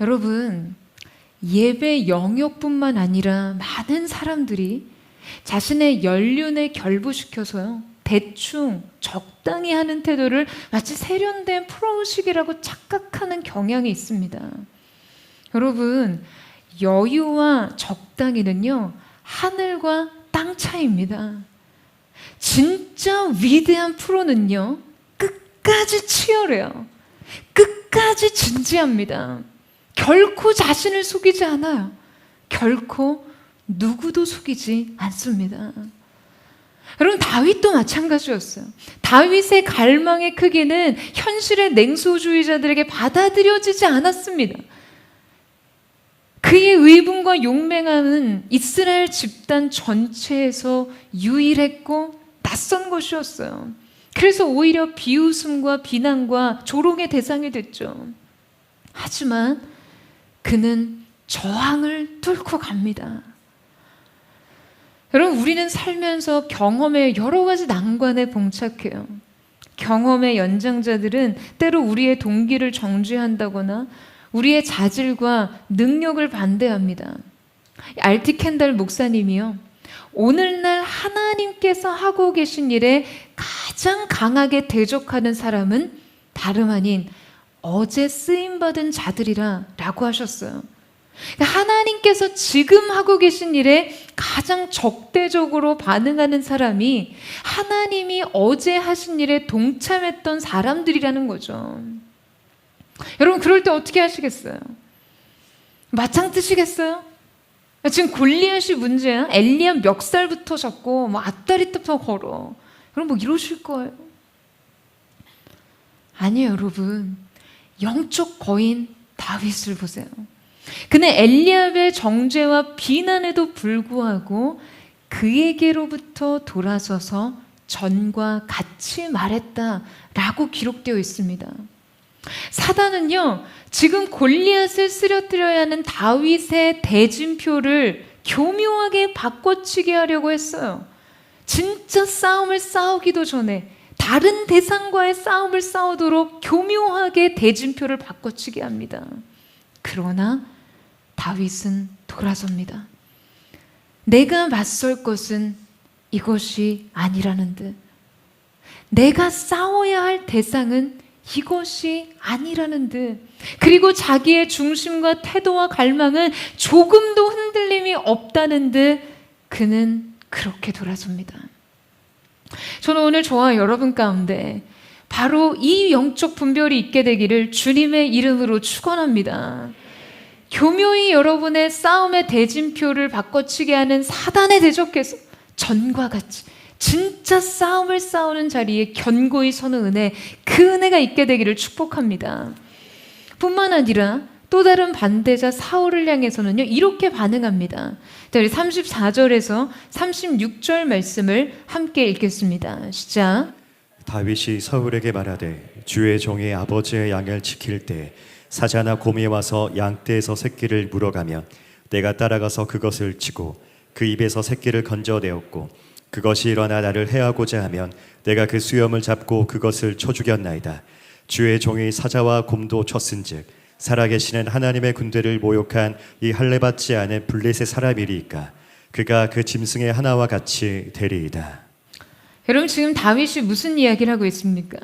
여러분, 예배 영역뿐만 아니라 많은 사람들이 자신의 연륜에 결부시켜서요, 대충 적당히 하는 태도를 마치 세련된 프로의식이라고 착각하는 경향이 있습니다. 여러분, 여유와 적당히는요, 하늘과 땅 차이입니다. 진짜 위대한 프로는요, 끝까지 치열해요. 끝까지 진지합니다. 결코 자신을 속이지 않아요. 결코 누구도 속이지 않습니다. 여러분, 다윗도 마찬가지였어요. 다윗의 갈망의 크기는 현실의 냉소주의자들에게 받아들여지지 않았습니다. 그의 의분과 용맹함은 이스라엘 집단 전체에서 유일했고 낯선 것이었어요. 그래서 오히려 비웃음과 비난과 조롱의 대상이 됐죠. 하지만 그는 저항을 뚫고 갑니다. 여러분, 우리는 살면서 경험의 여러 가지 난관에 봉착해요. 경험의 연장자들은 때로 우리의 동기를 정죄한다거나 우리의 자질과 능력을 반대합니다. 알티 켄달 목사님이요, 오늘날 하나님께서 하고 계신 일에 가장 강하게 대적하는 사람은 다름 아닌 어제 쓰임받은 자들이라 라고 하셨어요. 하나님께서 지금 하고 계신 일에 가장 적대적으로 반응하는 사람이 하나님이 어제 하신 일에 동참했던 사람들이라는 거죠. 여러분, 그럴 때 어떻게 하시겠어요? 맞짱 뜨시겠어요? 지금 골리앗이 문제야? 엘리야 멱살부터 잡고 뭐 앞다리부터 걸어. 그럼 뭐 이러실 거예요? 아니에요, 여러분. 영적 거인 다윗을 보세요. 그는 엘리압의 정죄와 비난에도 불구하고 그에게로부터 돌아서서 전과 같이 말했다라고 기록되어 있습니다. 사단은요, 지금 골리앗을 쓰러뜨려야 하는 다윗의 대진표를 교묘하게 바꿔치게 하려고 했어요. 진짜 싸움을 싸우기도 전에 다른 대상과의 싸움을 싸우도록 교묘하게 대진표를 바꿔치게 합니다. 그러나 다윗은 돌아섭니다. 내가 맞설 것은 이것이 아니라는 듯, 내가 싸워야 할 대상은 이것이 아니라는 듯, 그리고 자기의 중심과 태도와 갈망은 조금도 흔들림이 없다는 듯 그는 그렇게 돌아섭니다. 저는 오늘 저와 여러분 가운데 바로 이 영적 분별이 있게 되기를 주님의 이름으로 축원합니다. 교묘히 여러분의 싸움의 대진표를 바꿔치게 하는 사단에 대적해서 전과 같이 진짜 싸움을 싸우는 자리에 견고히 서는 은혜, 그 은혜가 있게 되기를 축복합니다. 뿐만 아니라 또 다른 반대자 사울을 향해서는요, 이렇게 반응합니다. 자, 우리 34절에서 36절 말씀을 함께 읽겠습니다. 시작. 다윗이 사울에게 말하되 주의 종이 아버지의 양을 지킬 때 사자나 곰이 와서 양떼에서 새끼를 물어가면 내가 따라가서 그것을 치고 그 입에서 새끼를 건져내었고 그것이 일어나 나를 해하고자 하면 내가 그 수염을 잡고 그것을 쳐 죽였나이다. 주의 종이 사자와 곰도 쳤은즉 살아계시는 하나님의 군대를 모욕한 이 할례받지 않은 블레셋 사람이리이까 그가 그 짐승의 하나와 같이 되리이다. 여러분, 지금 다윗이 무슨 이야기를 하고 있습니까?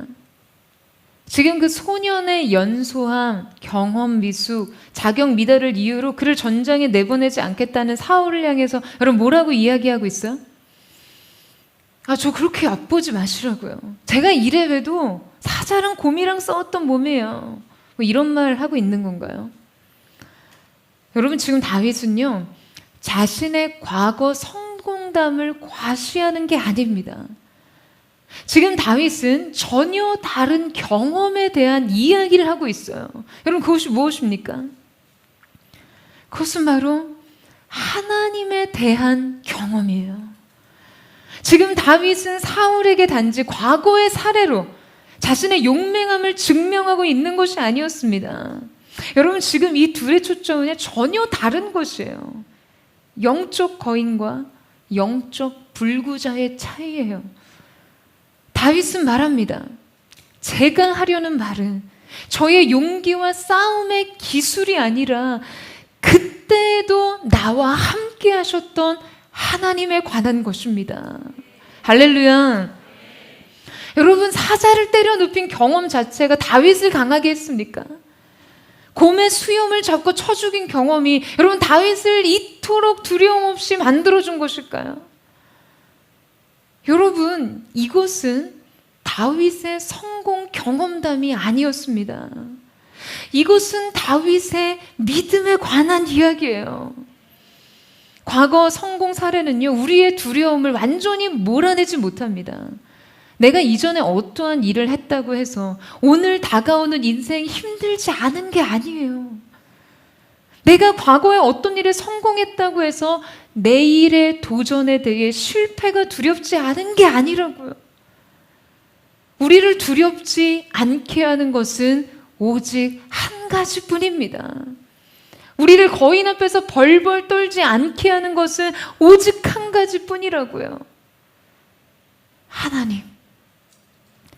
지금 그 소년의 연소함, 경험 미숙, 자격 미달을 이유로 그를 전장에 내보내지 않겠다는 사울을 향해서 여러분 뭐라고 이야기하고 있어요? 아, 저 그렇게 얕보지 마시라고요. 제가 이래봬도 사자랑 곰이랑 싸웠던 몸이에요. 뭐 이런 말 하고 있는 건가요? 여러분, 지금 다윗은요, 자신의 과거 성공담을 과시하는 게 아닙니다. 지금 다윗은 전혀 다른 경험에 대한 이야기를 하고 있어요. 여러분, 그것이 무엇입니까? 그것은 바로 하나님에 대한 경험이에요. 지금 다윗은 사울에게 단지 과거의 사례로 자신의 용맹함을 증명하고 있는 것이 아니었습니다. 여러분, 지금 이 둘의 초점은 전혀 다른 것이에요. 영적 거인과 영적 불구자의 차이예요. 다윗은 말합니다. 제가 하려는 말은 저의 용기와 싸움의 기술이 아니라 그때에도 나와 함께 하셨던 하나님에 관한 것입니다. 할렐루야. 여러분, 사자를 때려 눕힌 경험 자체가 다윗을 강하게 했습니까? 곰의 수염을 잡고 쳐 죽인 경험이 여러분 다윗을 이토록 두려움 없이 만들어준 것일까요? 여러분, 이것은 다윗의 성공 경험담이 아니었습니다. 이것은 다윗의 믿음에 관한 이야기예요. 과거 성공 사례는요, 우리의 두려움을 완전히 몰아내지 못합니다. 내가 이전에 어떠한 일을 했다고 해서 오늘 다가오는 인생이 힘들지 않은 게 아니에요. 내가 과거에 어떤 일에 성공했다고 해서 내일의 도전에 대해 실패가 두렵지 않은 게 아니라고요. 우리를 두렵지 않게 하는 것은 오직 한 가지뿐입니다. 우리를 거인 앞에서 벌벌 떨지 않게 하는 것은 오직 한 가지뿐이라고요.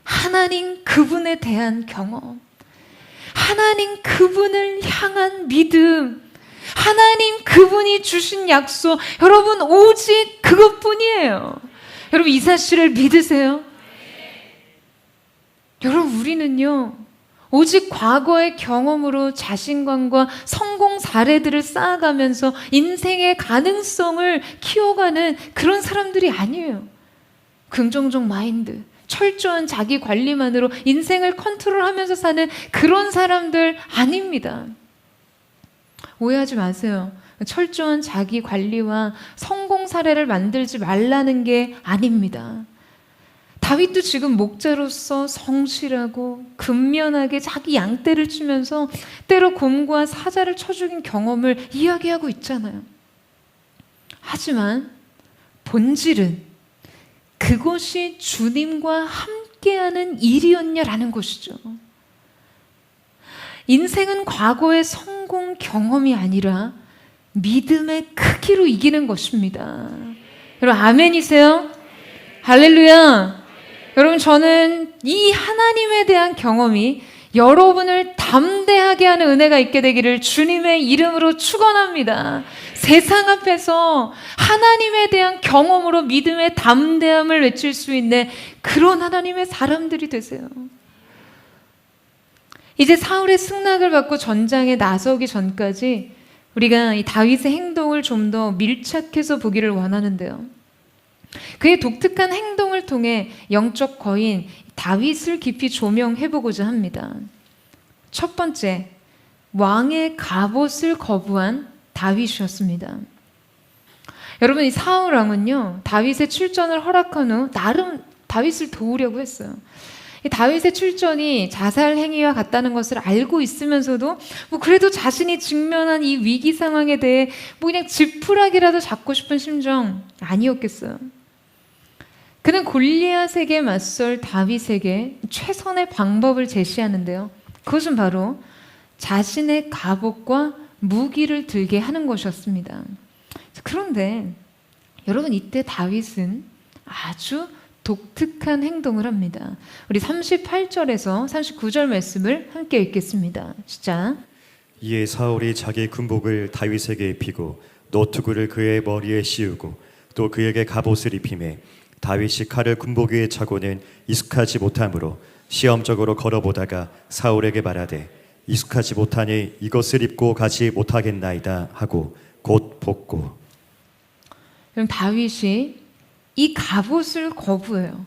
하나님 그분에 대한 경험, 하나님 그분을 향한 믿음, 하나님 그분이 주신 약속, 여러분 오직 그것뿐이에요. 여러분 이 사실을 믿으세요? 여러분 우리는요, 오직 과거의 경험으로 자신감과 성공 사례들을 쌓아가면서 인생의 가능성을 키워가는 그런 사람들이 아니에요. 긍정적 마인드, 철저한 자기 관리만으로 인생을 컨트롤하면서 사는 그런 사람들 아닙니다. 오해하지 마세요. 철저한 자기 관리와 성공 사례를 만들지 말라는 게 아닙니다. 다윗도 지금 목자로서 성실하고 근면하게 자기 양떼를 치면서 때로 곰과 사자를 쳐 죽인 경험을 이야기하고 있잖아요. 하지만 본질은 그것이 주님과 함께하는 일이었냐라는 것이죠. 인생은 과거의 성공 경험이 아니라 믿음의 크기로 이기는 것입니다. 여러분 아멘이세요? 할렐루야. 여러분 저는 이 하나님에 대한 경험이 여러분을 담대하게 하는 은혜가 있게 되기를 주님의 이름으로 축원합니다. 세상 앞에서 하나님에 대한 경험으로 믿음의 담대함을 외칠 수 있는 그런 하나님의 사람들이 되세요. 이제 사울의 승낙을 받고 전장에 나서기 전까지 우리가 이 다윗의 행동을 좀 더 밀착해서 보기를 원하는데요. 그의 독특한 행동을 통해 영적 거인 다윗을 깊이 조명해보고자 합니다. 첫 번째, 왕의 갑옷을 거부한 다윗이었습니다. 여러분 이 사울 왕은요, 다윗의 출전을 허락한 후 나름 다윗을 도우려고 했어요. 이 다윗의 출전이 자살 행위와 같다는 것을 알고 있으면서도 그래도 자신이 직면한 이 위기 상황에 대해 그냥 지푸라기라도 잡고 싶은 심정 아니었겠어요. 그는 골리앗에게 맞설 다윗에게 최선의 방법을 제시하는데요. 그것은 바로 자신의 갑옷과 무기를 들게 하는 것이었습니다. 그런데 여러분 이때 다윗은 아주 독특한 행동을 합니다. 우리 38절에서 39절 말씀을 함께 읽겠습니다. 시작. 이에 사울이 자기 군복을 다윗에게 입히고 노투구를 그의 머리에 씌우고 또 그에게 갑옷을 입히매 다윗이 칼을 군복 위에 차고는 익숙하지 못하므로 시험적으로 걸어보다가 사울에게 말하되 익숙하지 못하니 이것을 입고 가지 못하겠나이다 하고 곧 벗고. 그럼 다윗이 이 갑옷을 거부해요.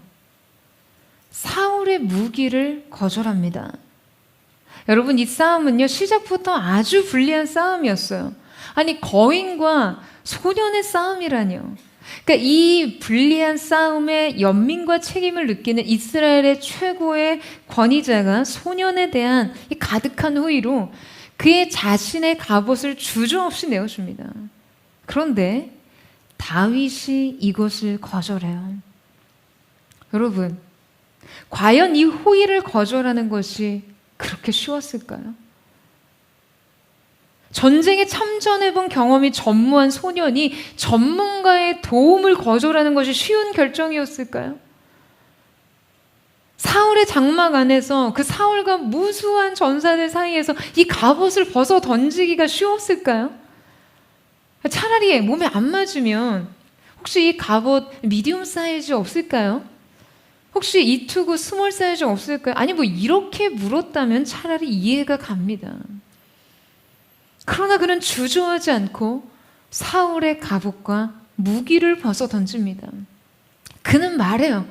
사울의 무기를 거절합니다. 여러분 이 싸움은요 시작부터 아주 불리한 싸움이었어요. 아니 거인과 소년의 싸움이라뇨. 그러니까 이 불리한 싸움에 연민과 책임을 느끼는 이스라엘의 최고의 권위자가 소년에 대한 이 가득한 호의로 그의 자신의 갑옷을 주저없이 내어줍니다. 그런데 다윗이 이것을 거절해요. 여러분, 과연 이 호의를 거절하는 것이 그렇게 쉬웠을까요? 전쟁에 참전해본 경험이 전무한 소년이 전문가의 도움을 거절하는 것이 쉬운 결정이었을까요? 사울의 장막 안에서 그 사울과 무수한 전사들 사이에서 이 갑옷을 벗어 던지기가 쉬웠을까요? 차라리 몸에 안 맞으면 혹시 이 갑옷 미디움 사이즈 없을까요? 혹시 이 투구 스몰 사이즈 없을까요? 아니 뭐 이렇게 물었다면 차라리 이해가 갑니다. 그러나 그는 주저하지 않고 사울의 갑옷과 무기를 벗어 던집니다. 그는 말해요.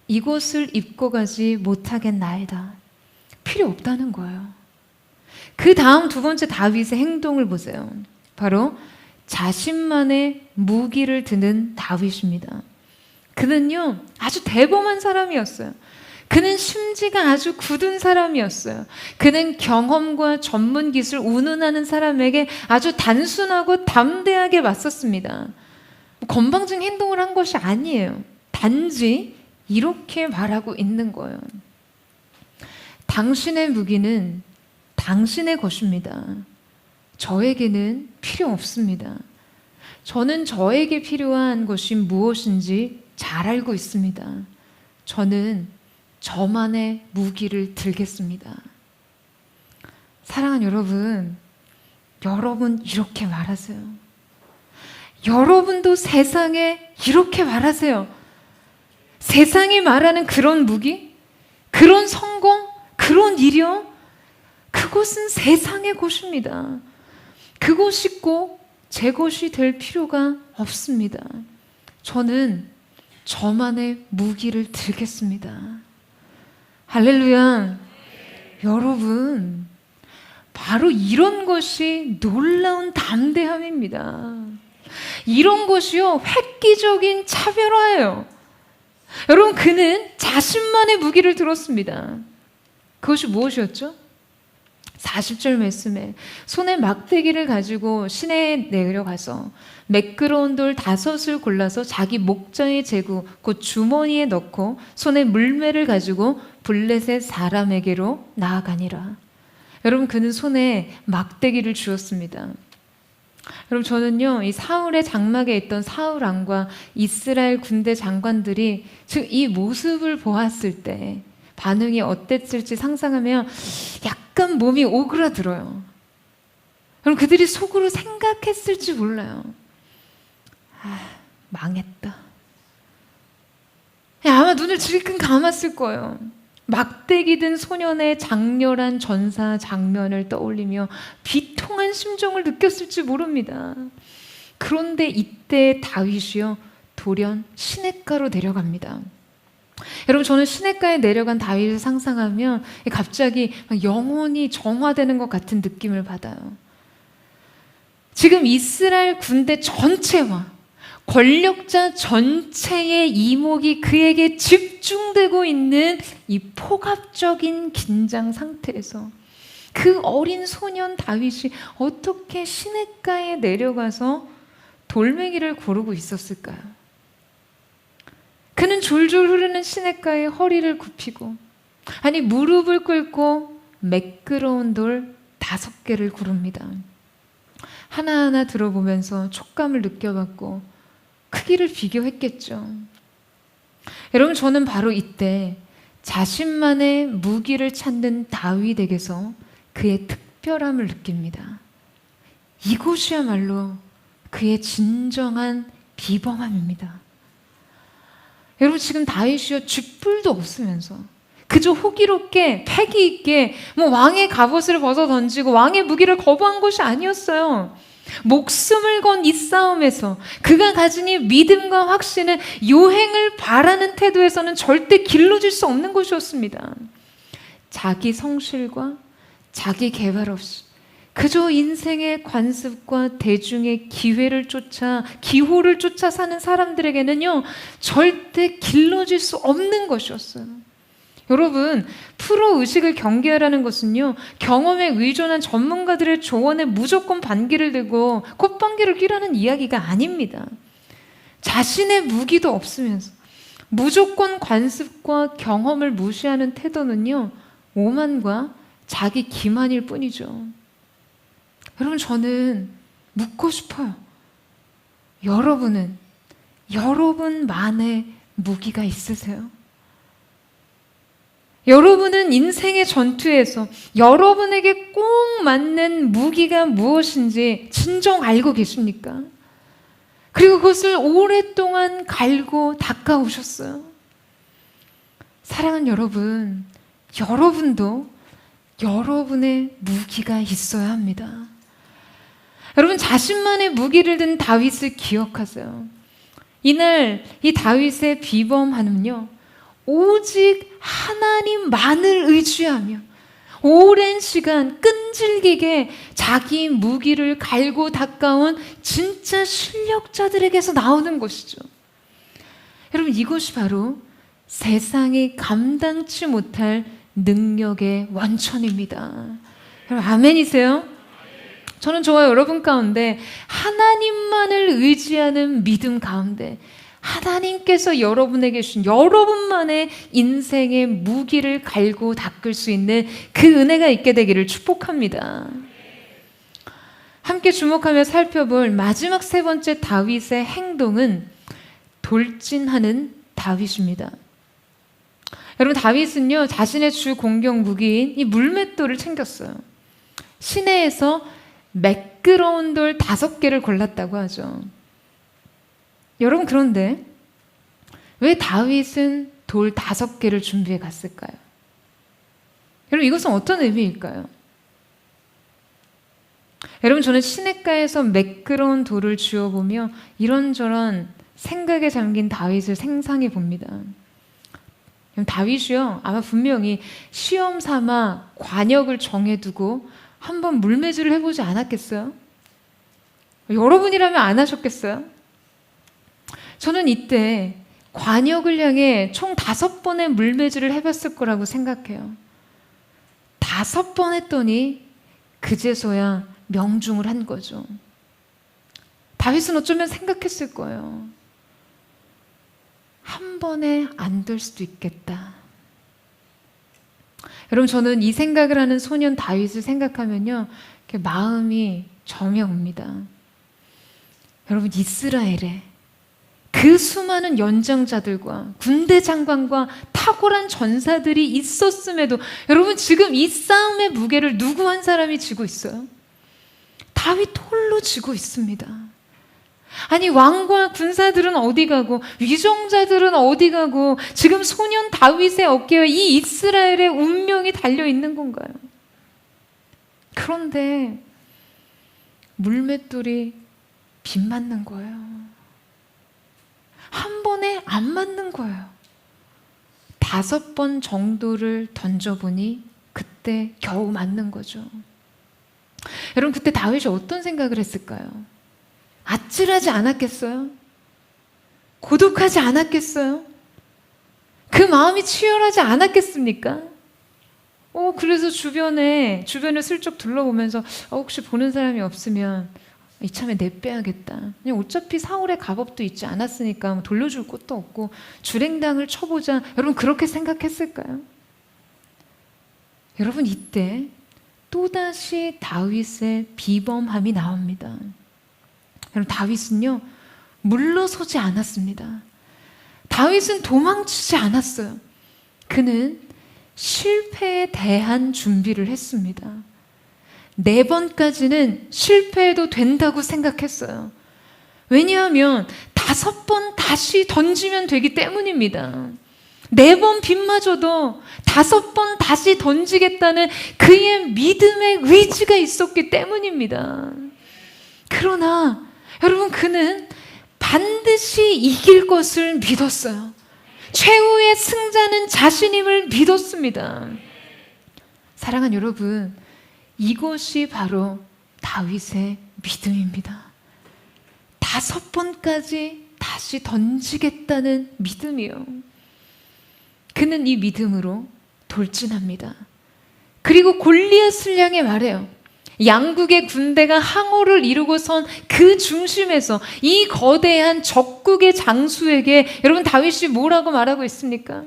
이곳을 입고 가지 못하겠나이다. 필요 없다는 거예요. 그 다음 두 번째 다윗의 행동을 보세요. 바로 자신만의 무기를 드는 다윗입니다. 그는요, 아주 대범한 사람이었어요. 그는 심지가 아주 굳은 사람이었어요. 그는 경험과 전문 기술 운운하는 사람에게 아주 단순하고 담대하게 맞섰습니다. 건방진 행동을 한 것이 아니에요. 단지 이렇게 말하고 있는 거예요. 당신의 무기는 당신의 것입니다. 저에게는 필요 없습니다. 저는 저에게 필요한 것이 무엇인지 잘 알고 있습니다. 저는 저만의 무기를 들겠습니다. 사랑하는 여러분, 여러분 이렇게 말하세요. 여러분도 세상에 이렇게 말하세요. 세상이 말하는 그런 무기, 그런 성공, 그런 일이요? 그것은 세상의 것입니다. 그것이 꼭 제 것이 될 필요가 없습니다. 저는 저만의 무기를 들겠습니다. 할렐루야. 여러분, 바로 이런 것이 놀라운 담대함입니다. 이런 것이요, 획기적인 차별화예요. 여러분, 그는 자신만의 무기를 들었습니다. 그것이 무엇이었죠? 40절 말씀에 손에 막대기를 가지고 시내에 내려가서 매끄러운 돌 5을 골라서 자기 목자의 제구 곧 주머니에 넣고 손에 물매를 가지고 블레셋 사람에게로 나아가니라. 여러분, 그는 손에 막대기를 주었습니다. 여러분, 저는요, 이 사울의 장막에 있던 사울 왕과 이스라엘 군대 장관들이 즉 이 모습을 보았을 때 반응이 어땠을지 상상하면 약간 몸이 오그라들어요. 그럼 그들이 속으로 생각했을지 몰라요. 망했다. 아마 눈을 질끈 감았을 거예요. 막대기 든 소년의 장렬한 전사 장면을 떠올리며 비통한 심정을 느꼈을지 모릅니다. 그런데 이때 다윗이요, 돌연 시냇가로 내려갑니다. 여러분, 저는 시냇가에 내려간 다윗을 상상하면 갑자기 영혼이 정화되는 것 같은 느낌을 받아요. 지금 이스라엘 군대 전체와 권력자 전체의 이목이 그에게 집중되고 있는 이 폭압적인 긴장 상태에서 그 어린 소년 다윗이 어떻게 시냇가에 내려가서 돌멩이를 고르고 있었을까요? 그는 졸졸 흐르는 시냇가에 허리를 굽히고, 아니 무릎을 꿇고 매끄러운 돌 5개를 고릅니다. 하나하나 들어보면서 촉감을 느껴봤고 크기를 비교했겠죠. 여러분, 저는 바로 이때 자신만의 무기를 찾는 다윗에게서 그의 특별함을 느낍니다. 이곳이야말로 그의 진정한 비범함입니다. 여러분, 지금 다윗이요, 쥐뿔도 없으면서 그저 호기롭게 패기 있게 왕의 갑옷을 벗어 던지고 왕의 무기를 거부한 것이 아니었어요. 목숨을 건 이 싸움에서 그가 가진 이 믿음과 확신은 요행을 바라는 태도에서는 절대 길러질 수 없는 것이었습니다. 자기 성실과 자기 개발 없이 그저 인생의 관습과 대중의 기호를 쫓아 사는 사람들에게는요, 절대 길러질 수 없는 것이었어요. 여러분, 프로 의식을 경계하라는 것은요, 경험에 의존한 전문가들의 조언에 무조건 반기를 들고 콧방귀를 뀌라는 이야기가 아닙니다. 자신의 무기도 없으면서 무조건 관습과 경험을 무시하는 태도는요, 오만과 자기 기만일 뿐이죠. 여러분, 저는 묻고 싶어요. 여러분은 여러분만의 무기가 있으세요? 여러분은 인생의 전투에서 여러분에게 꼭 맞는 무기가 무엇인지 진정 알고 계십니까? 그리고 그것을 오랫동안 갈고 닦아오셨어요. 사랑하는 여러분, 여러분도 여러분의 무기가 있어야 합니다. 여러분, 자신만의 무기를 든 다윗을 기억하세요. 이날 이 다윗의 비범함은요, 오직 하나님만을 의지하며 오랜 시간 끈질기게 자기 무기를 갈고 닦아온 진짜 실력자들에게서 나오는 것이죠. 여러분, 이것이 바로 세상이 감당치 못할 능력의 원천입니다. 여러분, 아멘이세요? 저는 저와 여러분 가운데 하나님만을 의지하는 믿음 가운데 하나님께서 여러분에게 주신 여러분만의 인생의 무기를 갈고 닦을 수 있는 그 은혜가 있게 되기를 축복합니다. 함께 주목하며 살펴볼 마지막 세 번째 다윗의 행동은 돌진하는 다윗입니다. 여러분, 다윗은요, 자신의 주 공격 무기인 이 물맷돌을 챙겼어요. 시내에서 매끄러운 돌 5개를 골랐다고 하죠. 여러분, 그런데 왜 다윗은 돌 5개를 준비해 갔을까요? 여러분, 이것은 어떤 의미일까요? 여러분, 저는 시냇가에서 매끄러운 돌을 주워보며 이런저런 생각에 잠긴 다윗을 생상해 봅니다. 다윗이요, 아마 분명히 시험 삼아 관역을 정해두고 한번 물매질을 해보지 않았겠어요? 여러분이라면 안 하셨겠어요? 저는 이때 관역을 향해 총 5번의 물매질을 해봤을 거라고 생각해요. 5번 했더니 그제서야 명중을 한 거죠. 다윗은 어쩌면 생각했을 거예요. 한 번에 안 될 수도 있겠다. 여러분, 저는 이 생각을 하는 소년 다윗을 생각하면요, 마음이 점이 옵니다. 여러분, 이스라엘에 그 수많은 연장자들과 군대 장관과 탁월한 전사들이 있었음에도 여러분, 지금 이 싸움의 무게를 누구 한 사람이 지고 있어요? 다윗 홀로 지고 있습니다. 아니, 왕과 군사들은 어디 가고 위정자들은 어디 가고 지금 소년 다윗의 어깨에 이 이스라엘의 운명이 달려있는 건가요? 그런데 물맷돌이 빗 맞는 거예요. 한 번에 안 맞는 거예요. 5번 정도를 던져보니 그때 겨우 맞는 거죠. 여러분, 그때 다윗이 어떤 생각을 했을까요? 아찔하지 않았겠어요? 고독하지 않았겠어요? 그 마음이 치열하지 않았겠습니까? 그래서 주변을 슬쩍 둘러보면서 혹시 보는 사람이 없으면 이참에 내빼야겠다. 그냥 어차피 사울의 갑옷도 있지 않았으니까 뭐 돌려줄 것도 없고 주랭당을 쳐보자. 여러분, 그렇게 생각했을까요? 여러분, 이때 또다시 다윗의 비범함이 나옵니다. 여러분, 다윗은요, 물러서지 않았습니다. 다윗은 도망치지 않았어요. 그는 실패에 대한 준비를 했습니다. 4번까지는 실패해도 된다고 생각했어요. 왜냐하면 5번 다시 던지면 되기 때문입니다. 4번 빗맞아도 5번 다시 던지겠다는 그의 믿음의 의지가 있었기 때문입니다. 그러나 여러분, 그는 반드시 이길 것을 믿었어요. 최후의 승자는 자신임을 믿었습니다. 사랑하는 여러분, 이것이 바로 다윗의 믿음입니다. 5번까지 다시 던지겠다는 믿음이요. 그는 이 믿음으로 돌진합니다. 그리고 골리앗을 향해 말해요. 양국의 군대가 항호를 이루고 선 그 중심에서 이 거대한 적국의 장수에게 여러분, 다윗이 뭐라고 말하고 있습니까?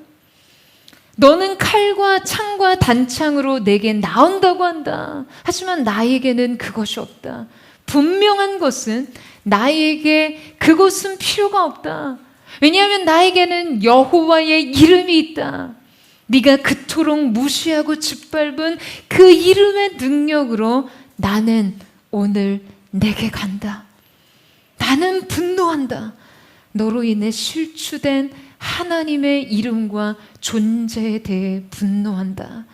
너는 칼과 창과 단창으로 내게 나온다고 한다. 하지만 나에게는 그것이 없다. 분명한 것은 나에게 그것은 필요가 없다. 왜냐하면 나에게는 여호와의 이름이 있다. 네가 그토록 무시하고 짓밟은 그 이름의 능력으로 나는 오늘 내게 간다. 나는 분노한다. 너로 인해 실추된 하나님의 이름과 존재에 대해 분노한다.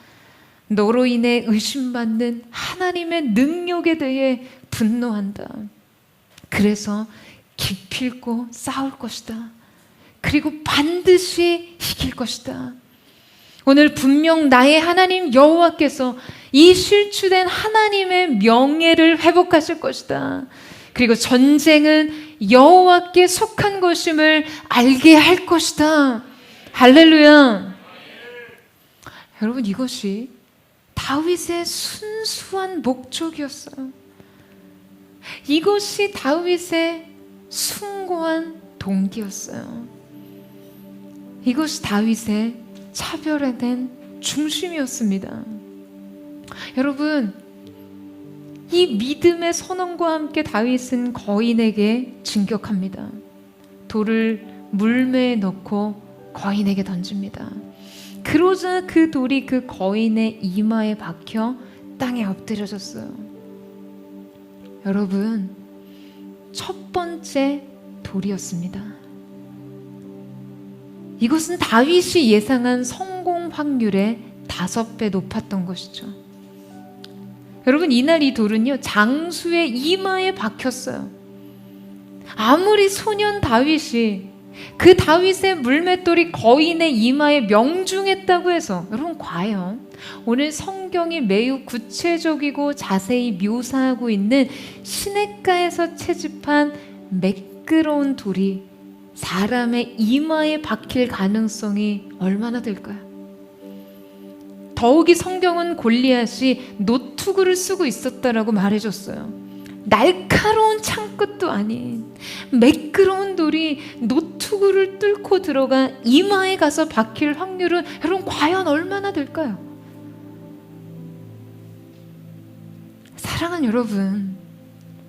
너로 인해 의심받는 하나님의 능력에 대해 분노한다. 그래서 기필코 싸울 것이다. 그리고 반드시 이길 것이다. 오늘 분명 나의 하나님 여호와께서 이 실추된 하나님의 명예를 회복하실 것이다. 그리고 전쟁은 여호와께 속한 것임을 알게 할 것이다. 할렐루야. 여러분, 이것이 다윗의 순수한 목적이었어요. 이것이 다윗의 숭고한 동기였어요. 이것이 다윗의 차별화된 중심이었습니다. 여러분, 이 믿음의 선언과 함께 다윗은 거인에게 진격합니다. 돌을 물매에 넣고 거인에게 던집니다. 그러자 그 돌이 그 거인의 이마에 박혀 땅에 엎드려졌어요. 여러분, 첫 번째 돌이었습니다. 이것은 다윗이 예상한 성공 확률의 5배 높았던 것이죠. 여러분, 이날 이 돌은요, 장수의 이마에 박혔어요. 아무리 소년 다윗이 그 다윗의 물맷돌이 거인의 이마에 명중했다고 해서, 여러분, 과연 오늘 성경이 매우 구체적이고 자세히 묘사하고 있는 시냇가에서 채집한 매끄러운 돌이 사람의 이마에 박힐 가능성이 얼마나 될까요? 더욱이 성경은 골리앗이 노투구를 쓰고 있었다라고 말해줬어요. 날카로운 창끝도 아닌 매끄러운 돌이 노투구를 뚫고 들어가 이마에 가서 박힐 확률은 여러분 과연 얼마나 될까요? 사랑하는 여러분,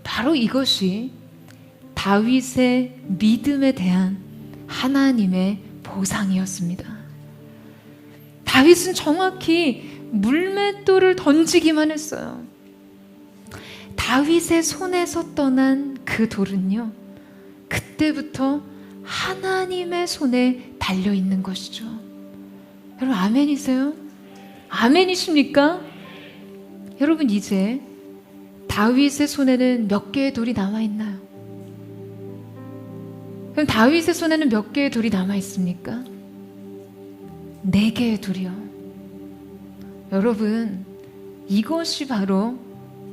바로 이것이 다윗의 믿음에 대한 하나님의 보상이었습니다. 다윗은 정확히 물맷돌을 던지기만 했어요. 다윗의 손에서 떠난 그 돌은요, 그때부터 하나님의 손에 달려있는 것이죠. 여러분, 아멘이세요? 아멘이십니까? 여러분, 이제 다윗의 손에는 몇 개의 돌이 남아있나요? 그럼 다윗의 손에는 몇 개의 돌이 남아있습니까? 4개의 돌이요. 여러분, 이것이 바로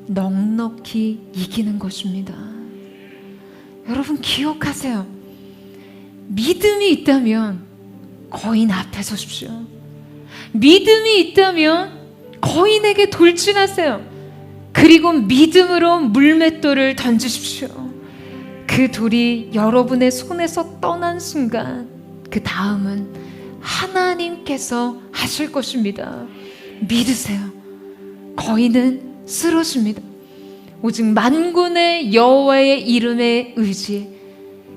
넉넉히 이기는 것입니다. 여러분, 기억하세요. 믿음이 있다면 거인 앞에 서십시오. 믿음이 있다면 거인에게 돌진하세요. 그리고 믿음으로 물맷돌을 던지십시오. 그 돌이 여러분의 손에서 떠난 순간, 그 다음은 하나님께서 하실 것입니다. 믿으세요. 거인은 쓰러집니다. 오직 만군의 여호와의 이름에 의지해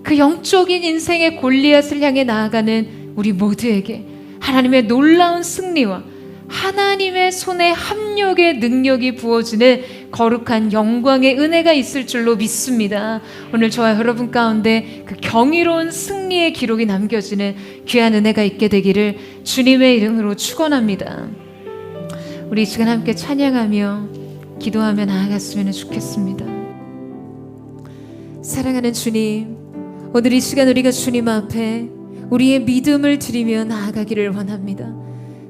그 영적인 인생의 골리앗을 향해 나아가는 우리 모두에게 하나님의 놀라운 승리와 하나님의 손에 합력의 능력이 부어지는 거룩한 영광의 은혜가 있을 줄로 믿습니다. 오늘 저와 여러분 가운데 그 경이로운 승리의 기록이 남겨지는 귀한 은혜가 있게 되기를 주님의 이름으로 축원합니다. 우리 이 시간 함께 찬양하며 기도하며 나아갔으면 좋겠습니다. 사랑하는 주님, 오늘 이 시간 우리가 주님 앞에 우리의 믿음을 드리며 나아가기를 원합니다.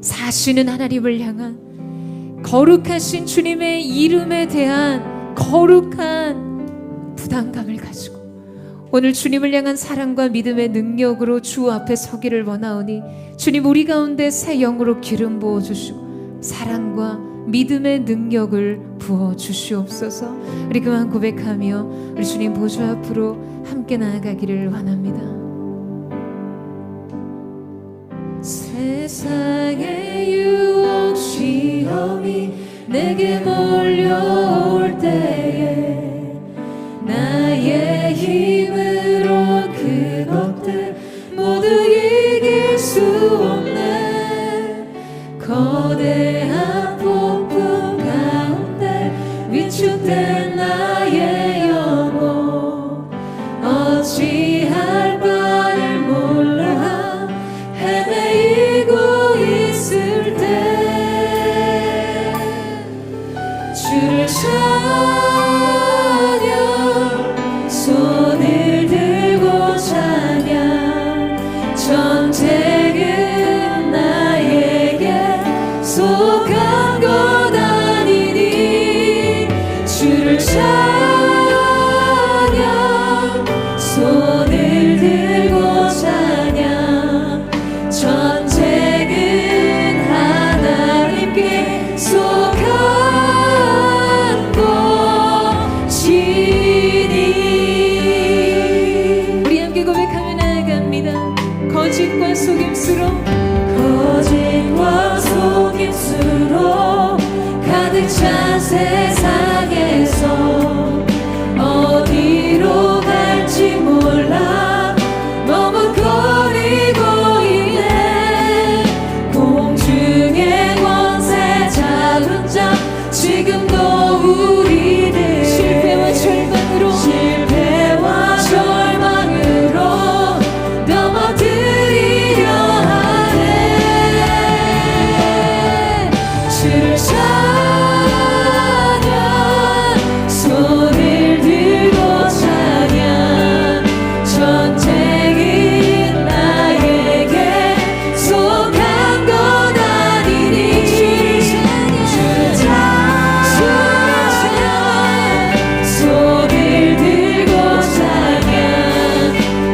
사시는 하나님을 향한 거룩하신 주님의 이름에 대한 거룩한 부담감을 가지고 오늘 주님을 향한 사랑과 믿음의 능력으로 주 앞에 서기를 원하오니 주님, 우리 가운데 새 영으로 기름 부어주시고 사랑과 믿음의 능력을 부어주시옵소서. 우리 그만 고백하며 우리 주님 보좌 앞으로 함께 나아가기를 원합니다. 세상의 유혹 시험이 내게 몰려올 때에 나의 힘으로 그것들 모두 이길 수 없네. 거대한 폭풍 가운데 위축된 나의 영혼 어찌할 바를 몰라 들고 찬양 전쟁은 하나님께 속한 것이니 우리 함께 고백하며 나아갑니다. 거짓과 속임수로 가득 찬 세상에서 어디로 갈지 몰라 머뭇거리고 있네. 공중의 권세 잡은 자 지금도 우리를 실패와 절망으로 넘어뜨리려 하네. 주를 찬양 손을 들고 찬양 전쟁은 나에게 속한 것 아니니. 주를 찬양 손을 들고 찬양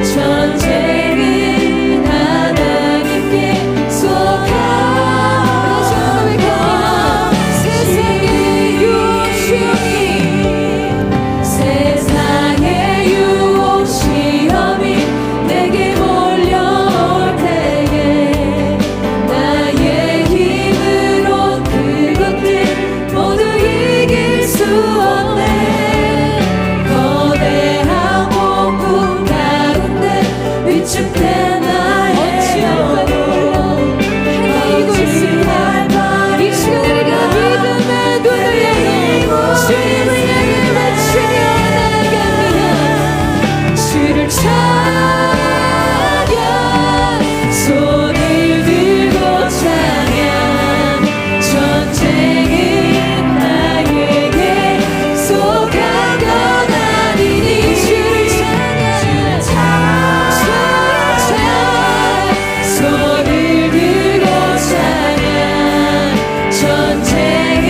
전쟁은 하나님께 속한 세상의 유혹 시험이 내게 몰려올 때에 나의 힘으로 그것들 모두 이길 수 없네. 거대한 폭풍 가운데 위축된 나의 영혼 헤매이고 있으면 이 시간에 우리가 믿음의 눈을 열고 주님을 향해 외치며 나아갑니다. 주를 찬양 손을 들고 찬양 전쟁은 나에게 속한 것 아니니. 주를 찬양 손을 들고 찬양 전쟁은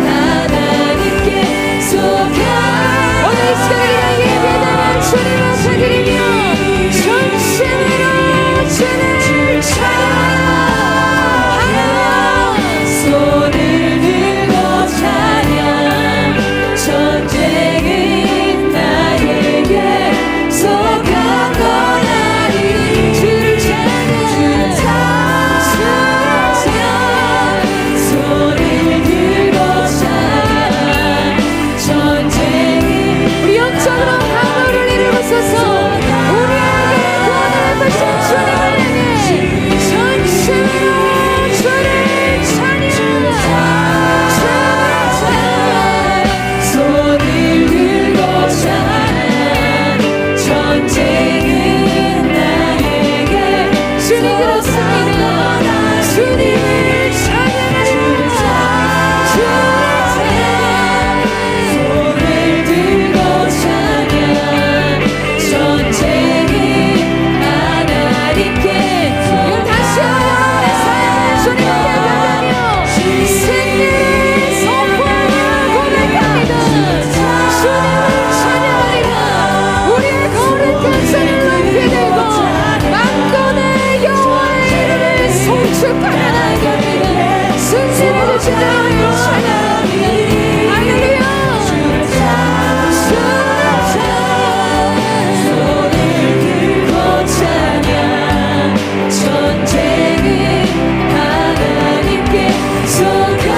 하나님께 속한. 오늘 이 시간에 예배드리는 주님을 드리며 전심으로 주를 찬양 손을 들고 찬양 전쟁은 나에게 속한 것 아니니. 주를 찬양 손을 들고 찬양 전쟁은. 우리 영적으로 방어를 이루소서. 우리에게 구원을 베푸신 주님을 향해 전심으로 주를 찬양 손을 들고 찬양 전쟁은 나에게 주님 그렇습니다. 주님을 찬양하리라. 손을 들고 찬양 전쟁은 하나님께. 이걸 다시 한번 주님께 예배하며 승리를 선포하며 고백합니다. 주님을 찬양하리라. 우리의 거룩한 손을 높이 들고 만군의 여호와의 이름을 송축하며 나아갑니다. 승리를 주장하며 찬양합니다. 할렐루야. 손을 들고 찬양 전쟁은 하나님께 속한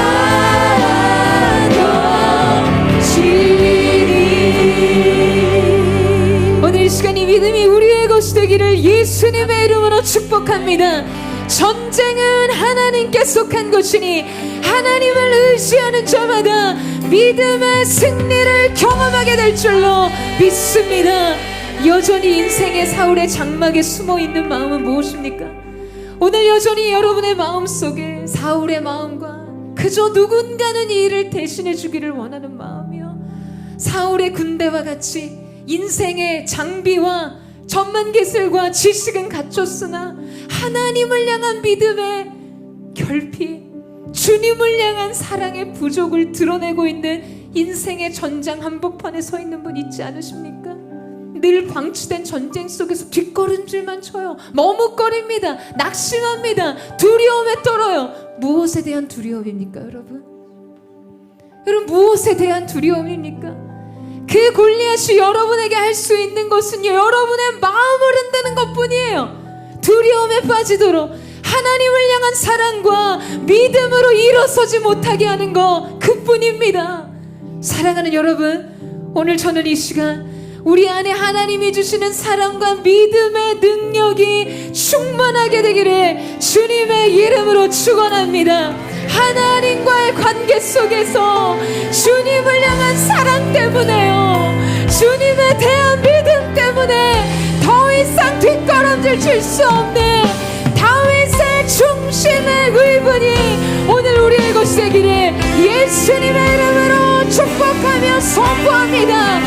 것이니. 오늘 이 시간이 믿음이 우리의 것이 되기를 예수님의 이름으로 축복합니다. 전쟁은 하나님께 속한 것이니 하나님을 의지하는 자마다 믿음의 승리를 경험하게 될 줄로 믿습니다. 여전히 인생의 사울의 장막에 숨어있는 마음은 무엇입니까? 오늘 여전히 여러분의 마음속에 사울의 마음과 그저 누군가는 이 일을 대신해 주기를 원하는 마음이요, 사울의 군대와 같이 인생의 장비와 전만기술과 지식은 갖췄으나 하나님을 향한 믿음의 결핍, 주님을 향한 사랑의 부족을 드러내고 있는 인생의 전장 한복판에 서 있는 분 있지 않으십니까? 늘 방치된 전쟁 속에서 뒷걸음질만 쳐요. 머뭇거립니다. 낙심합니다. 두려움에 떨어요. 무엇에 대한 두려움입니까, 여러분? 여러분, 무엇에 대한 두려움입니까? 그 골리앗이 여러분에게 할 수 있는 것은요, 여러분의 마음을 흔드는 것뿐이에요. 두려움에 빠지도록 하나님을 향한 사랑과 믿음으로 일어서지 못하게 하는 것, 그뿐입니다. 사랑하는 여러분, 오늘 저는 이 시간 우리 안에 하나님이 주시는 사랑과 믿음의 능력이 충만하게 되기를 주님의 이름으로 축원합니다. 하나님과의 관계 속에서 주님을 향한 사랑 때문에요, 주님에 대한 믿음 때문에 더 이상 뒷걸음질 칠 수 없는 다윗의 중심의 의분이 오늘 우리의 것이 되기를 예수님의 이름으로 축복하며 선포합니다.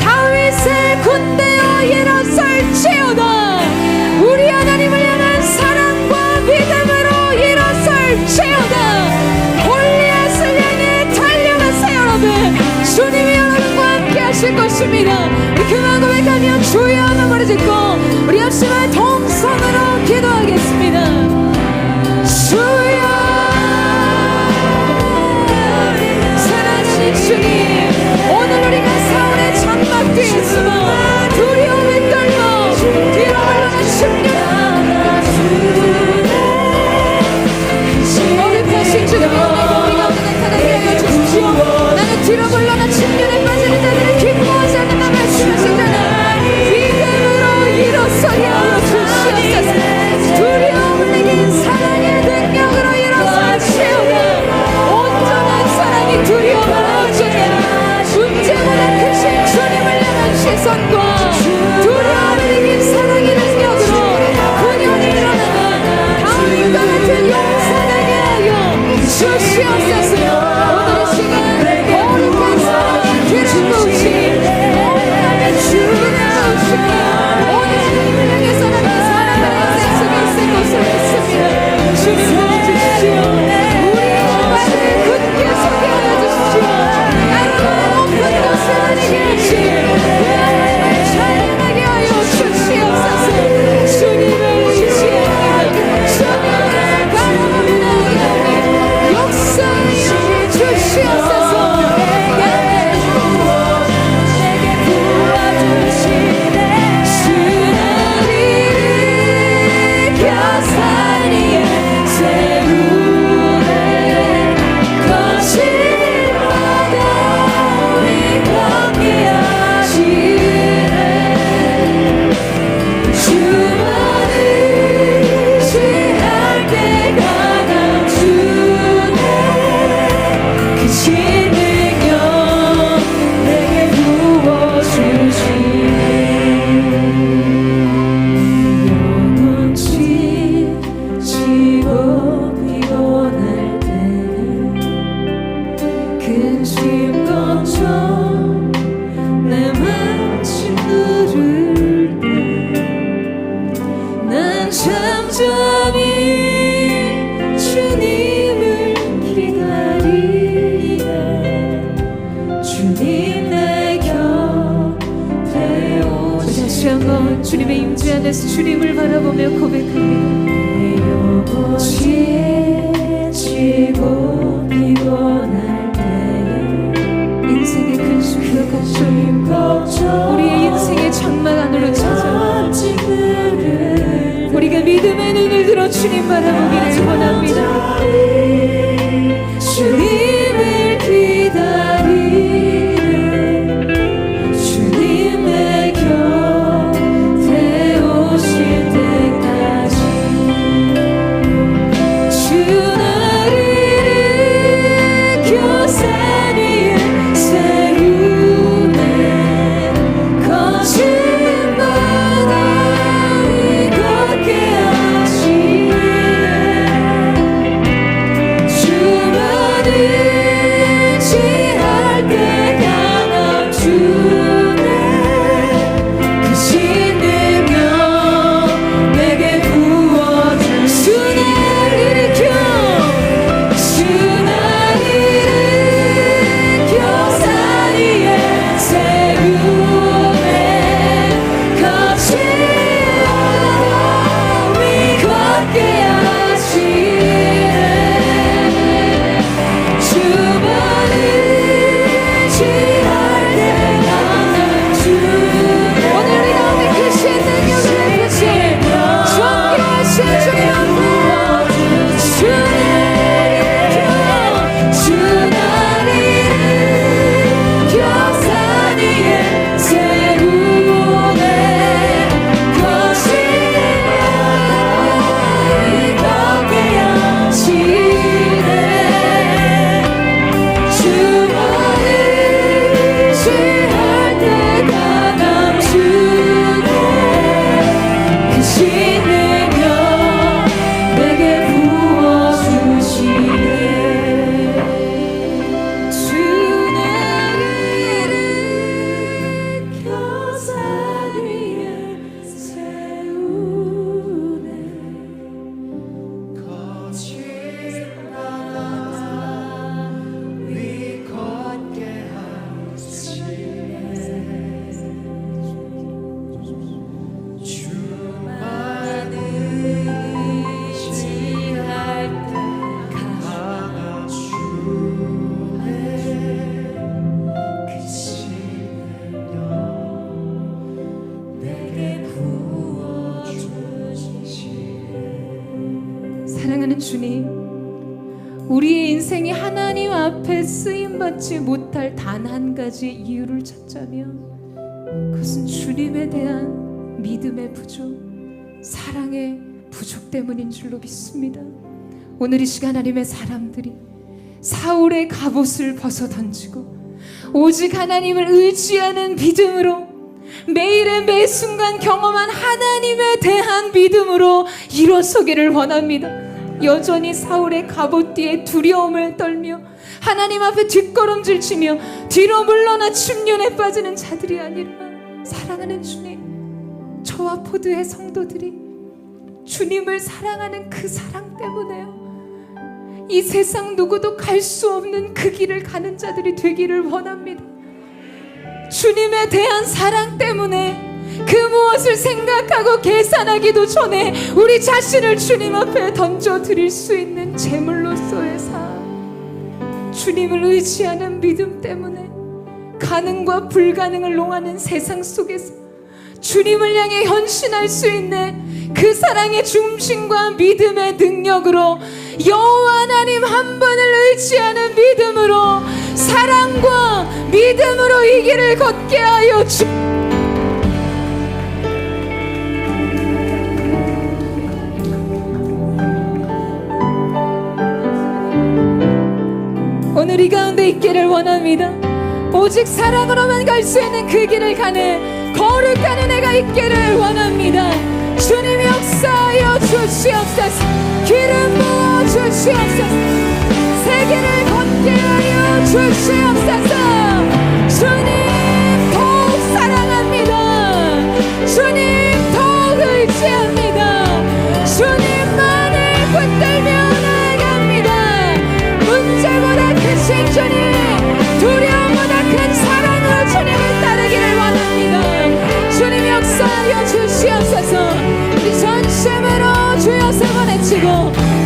다윗의 군대여 일어설지어다. 우리 하나님을 향한 사랑과 믿음으로 일어설지어다. 골리앗을 향해 달려가세요. 여러분, 주님이 여러분과 함께 하실 것입니다. 우리 그만 고백하며 주여 하는 말을 짓고 우리 합심한 동성으로 기도하겠습니다. 주여, 사랑하는 주님, 오늘 우리가 사울의 장막 뒤에 있으며 두려움에 떨며 뒤로 물러난 10년 어렵하신 주님의 은혜가 우리 가운데 나타나게 하여 주십시오. 나는 뒤로 물러난 10년에 빠지는 자들을 기뻐하지 않는다 말씀하시잖아. 믿음으로 일어서게 하여 주시옵소서. 두려움을 이긴 사랑의 능력으로 일어서시오다. 온전한 사랑이 두려움을 어쩌냐. 문제보다 크신 주님을 향한 시선과 두려움을 이긴 사랑의 능력으로 분연히 일어나는 다윗과 같은 용사되게 하여 주시옵소서. 오늘 시간 거룩한 사랑이 기름 부으신 오늘의 주님의 오시며 오늘 주님을 향해서는 그 사랑의 인생 속에 있을 것을 믿습니다. 주님 도와주십시오. 우리의 발을 굳게 서게 하여 주십시오. 나라는 높은 곳을 아니게 하시 그 하나님을 찬양하게 하여 주시옵소서. 주님을 의지합니다. 주님을 바라봅니다. 역사하여 주시옵소서. 주님의 임재 안에서 주님을 바라보며 고백합니다. 지치고 피곤할 때 인생의 근심과 걱정 우리의 인생의 장막 안으로 찾아 우리가 믿음의 눈을 들어 주님 바라보기를 원합니다. 주님을 기다리는 주님의 곁에 오실 때까지 주 나를 일으켜 산 위에 세우네 거친 바다 위 걷게 하시네 주님, 우리의 인생이 하나님 앞에 쓰임받지 못할 단 한 가지 이유를 찾자면 그것은 주님에 대한 믿음의 부족, 사랑의 부족 때문인 줄로 믿습니다. 오늘 이 시간 하나님의 사람들이 사울의 갑옷을 벗어 던지고 오직 하나님을 의지하는 믿음으로, 매일의 매 순간 경험한 하나님에 대한 믿음으로 일어서기를 원합니다. 여전히 사울의 갑옷 뒤에 두려움을 떨며 하나님 앞에 뒷걸음질 치며 뒤로 물러나 침륜에 빠지는 자들이 아니라, 사랑하는 주님, 저와 포드의 성도들이 주님을 사랑하는 그 사랑 때문에요, 이 세상 누구도 갈 수 없는 그 길을 가는 자들이 되기를 원합니다. 주님에 대한 사랑 때문에 그 무엇을 생각하고 계산하기도 전에 우리 자신을 주님 앞에 던져드릴 수 있는 제물로서의 삶, 주님을 의지하는 믿음 때문에 가능과 불가능을 농하는 세상 속에서 주님을 향해 헌신할 수 있는 그 사랑의 중심과 믿음의 능력으로, 여호와 하나님 한 분을 의지하는 믿음으로, 사랑과 믿음으로 이 길을 걷게 하여 주. 오늘 이 가운데 있기를 원합니다. 오직 사랑으로만 갈 수 있는 그 길을 가는 거룩한 은혜가 있기를 원합니다. 주님 역사하여 주시옵소서. 기름 부어 주시옵소서. 세계를 걷게 하여 주시옵소서. 주님 더욱 사랑합니다. 주님 더욱 의지합니다. 주님만을 붙들며 나아갑니다. 문제보다 크신 주님, 두려움보다 큰 사랑으로 주님을 따르기를 원합니다. 주님 역사하여 주시옵소서. 우리 전심으로 주여 세 번 외치고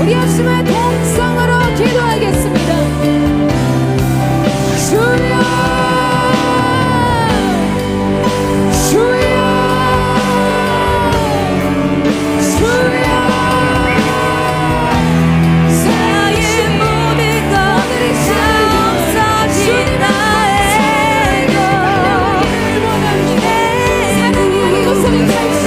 우리 합심의 동성으로 기도하겠습니다. 주여, 주여, 주여. 사랑의 모든 것들이 없어진 나의 것, 사랑의 이곳을 갈 수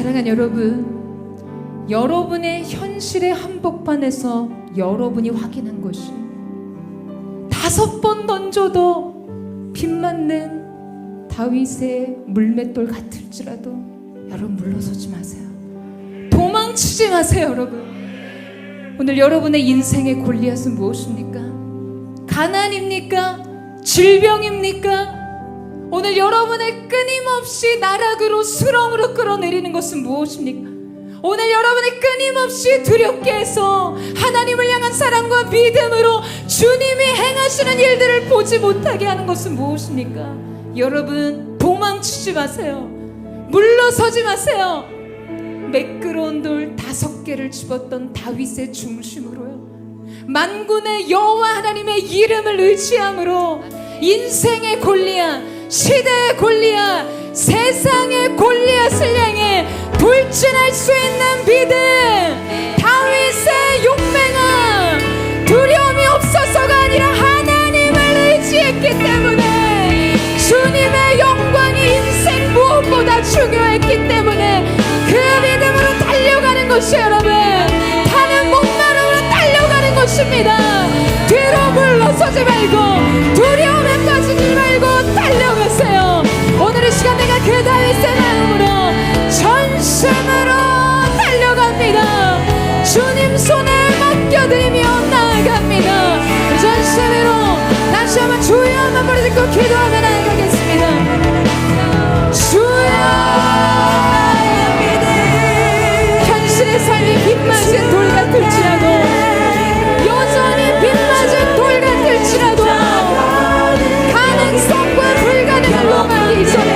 사랑하는 여러분, 여러분의 현실의 한복판에서 여러분이 확인한 것이 5번 던져도 빗 맞는 다윗의 물맷돌 같을지라도 여러분 물러서지 마세요. 도망치지 마세요. 여러분, 오늘 여러분의 인생의 골리앗은 무엇입니까? 가난입니까? 질병입니까? 오늘 여러분을 끊임없이 나락으로 수렁으로 끌어내리는 것은 무엇입니까? 오늘 여러분을 끊임없이 두렵게 해서 하나님을 향한 사랑과 믿음으로 주님이 행하시는 일들을 보지 못하게 하는 것은 무엇입니까? 여러분, 도망치지 마세요. 물러서지 마세요. 매끄러운 돌 5개를 집었던 다윗의 중심으로요, 만군의 여호와 하나님의 이름을 의지함으로 인생의 골리앗, 시대의 골리앗, 세상의 골리앗을 향해 돌진할 수 있는 믿음, 다윗의 용맹함, 두려움이 없어서가 아니라 하나님을 의지했기 때문에, 주님의 영광이 인생 무엇보다 중요했기 때문에 그 믿음으로 달려가는 것이, 여러분, 타는 목마름으로 달려가는 것입니다. 뒤로 물러서지 말고 두려움에 빠지지 말고 달려가세요. 오늘 이 시간 내가 그 다윗의 마음으로 전심으로 달려갑니다. 주님 손에 맡겨드리며 나아갑니다. 그 전심으로 다시 한번 주여 한번 머리 짚고 기도하며 나아가겠습니다. 주여, 현실의 삶이 빗맞은 돌 같을지라도, 여전히 빗맞은 돌 같을지라도, 가능성과 불가능을 넘어가기 전에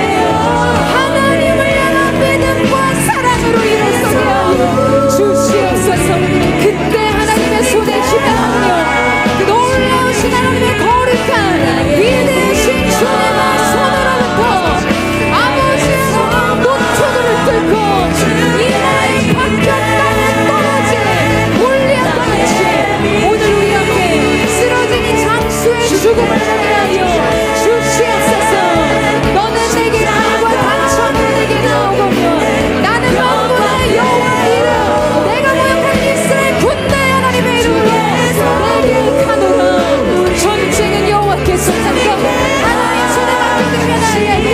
하나님을 향한 믿음과 사랑으로 일어서게 하여 주시옵소서. 그때 하나님의 손에 휘감으며 그 놀라우신 하나님의 거룩한 위대하신 주님의 손으로부터 아버지의 노초들을 뚫고 이 나라의 박격당에 떨어진 골리앗과 같이 오늘 우리 앞에 쓰러진 이 장수의 죽음을 하게 하여 주시옵소서. 너는 내게 나와 단천을 내게 나오거며 나는 만군의 여호와의 이름, 내가 모욕한 이스라엘 군대의 하나님의 이름으로 내게 가노라. 전쟁은 여호와께서 하시고 하나님의 손에 맡겨드리며 나아갈게.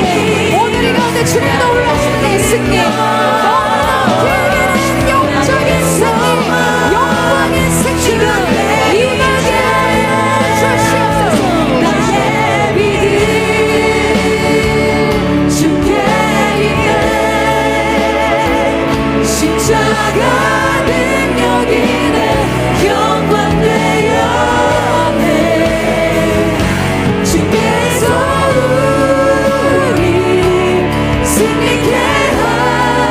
오늘 이 가운데 주님 놀라시는 내 승리, 너무나 기이하신 영적인 승리, 영광의 승리가 임하게 하여 주시옵소서. 나의 믿음 주께 있네. 십자가 능력이 내 영광되었네. 주께서 우리 승리케 하시네.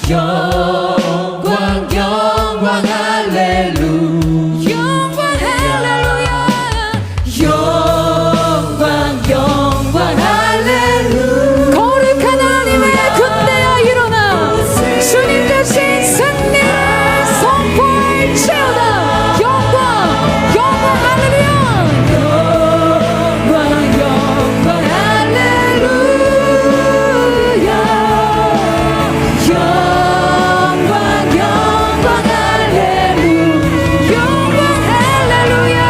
영광 영광 할렐루야 영광 할렐루야 영광 영광 할렐루야 거룩한 하나님의 군대여 일어나 주님 대신 승리 선포할지어다 영광 영광 할렐루야 영광 영광 할렐루야 영광 영광 할렐루야 영광 할렐루야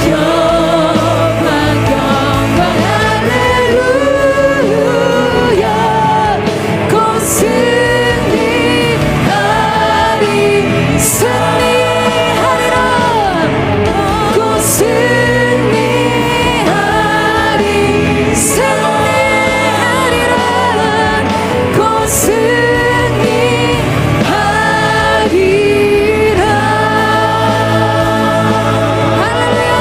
영광 영광 할렐루야 곧 승리하리 승리하리라 곧 승리하리 승리하리라 곧 승리하리라 할렐루야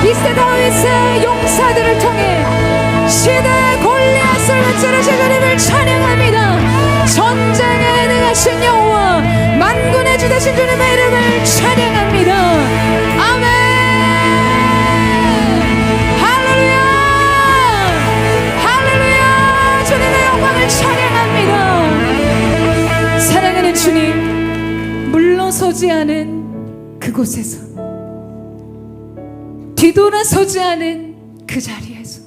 이 시대 다윗의 용사들을 통해 시대의 골리앗을 무찌르신 그림을 찬양합니다 전쟁에 능하신 여호와 만군의 주 되신 주님의 이름을 찬양합니다 아멘 할렐루야 할렐루야 주님의 영광을 찬양합니다 사랑하는 주님 물러서지 않은 그곳에서 뒤돌아서지 않은 그 자리에서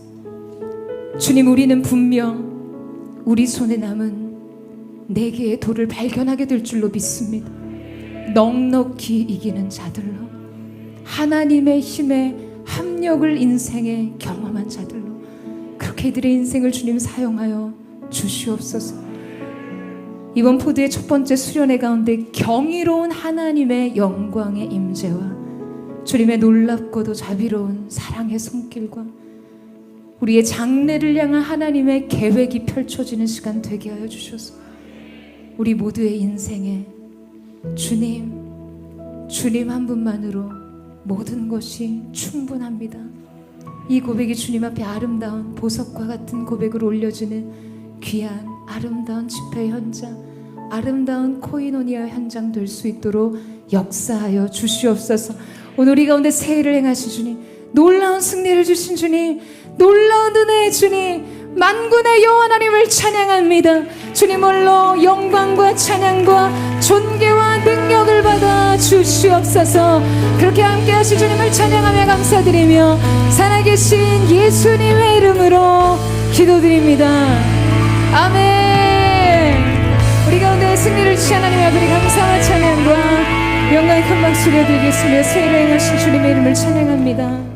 주님 우리는 분명 우리 손에 남은 4개의 돌을 발견하게 될 줄로 믿습니다 넉넉히 이기는 자들로 하나님의 힘에 합력을 인생에 경험한 자들로 그렇게 이들의 인생을 주님 사용하여 주시옵소서 이번 포드의 첫 번째 수련회 가운데 경이로운 하나님의 영광의 임재와 주님의 놀랍고도 자비로운 사랑의 손길과 우리의 장래를 향한 하나님의 계획이 펼쳐지는 시간 되게 하여 주셔서 우리 모두의 인생에 주님 한 분만으로 모든 것이 충분합니다. 이 고백이 주님 앞에 아름다운 보석과 같은 고백으로 올려지는 귀한 아름다운 집회 현장, 아름다운 코이노니아 현장 될 수 있도록 역사하여 주시옵소서. 오늘 우리 가운데 새해를 행하신 주님, 놀라운 승리를 주신 주님, 놀라운 은혜의 주님, 만군의 여호와 하나님을 찬양합니다. 주님 홀로 영광과 찬양과 존귀와 능력을 받아 주시옵소서. 그렇게 함께 하신 주님을 찬양하며 감사드리며 살아계신 예수님의 이름으로 기도드립니다. 아멘. 우리 가운데 승리를 취한 하나님 아버지 감사와 찬양과 영광의 큰 박수를 드리겠으며 새해를 행하신 주님의 이름을 찬양합니다.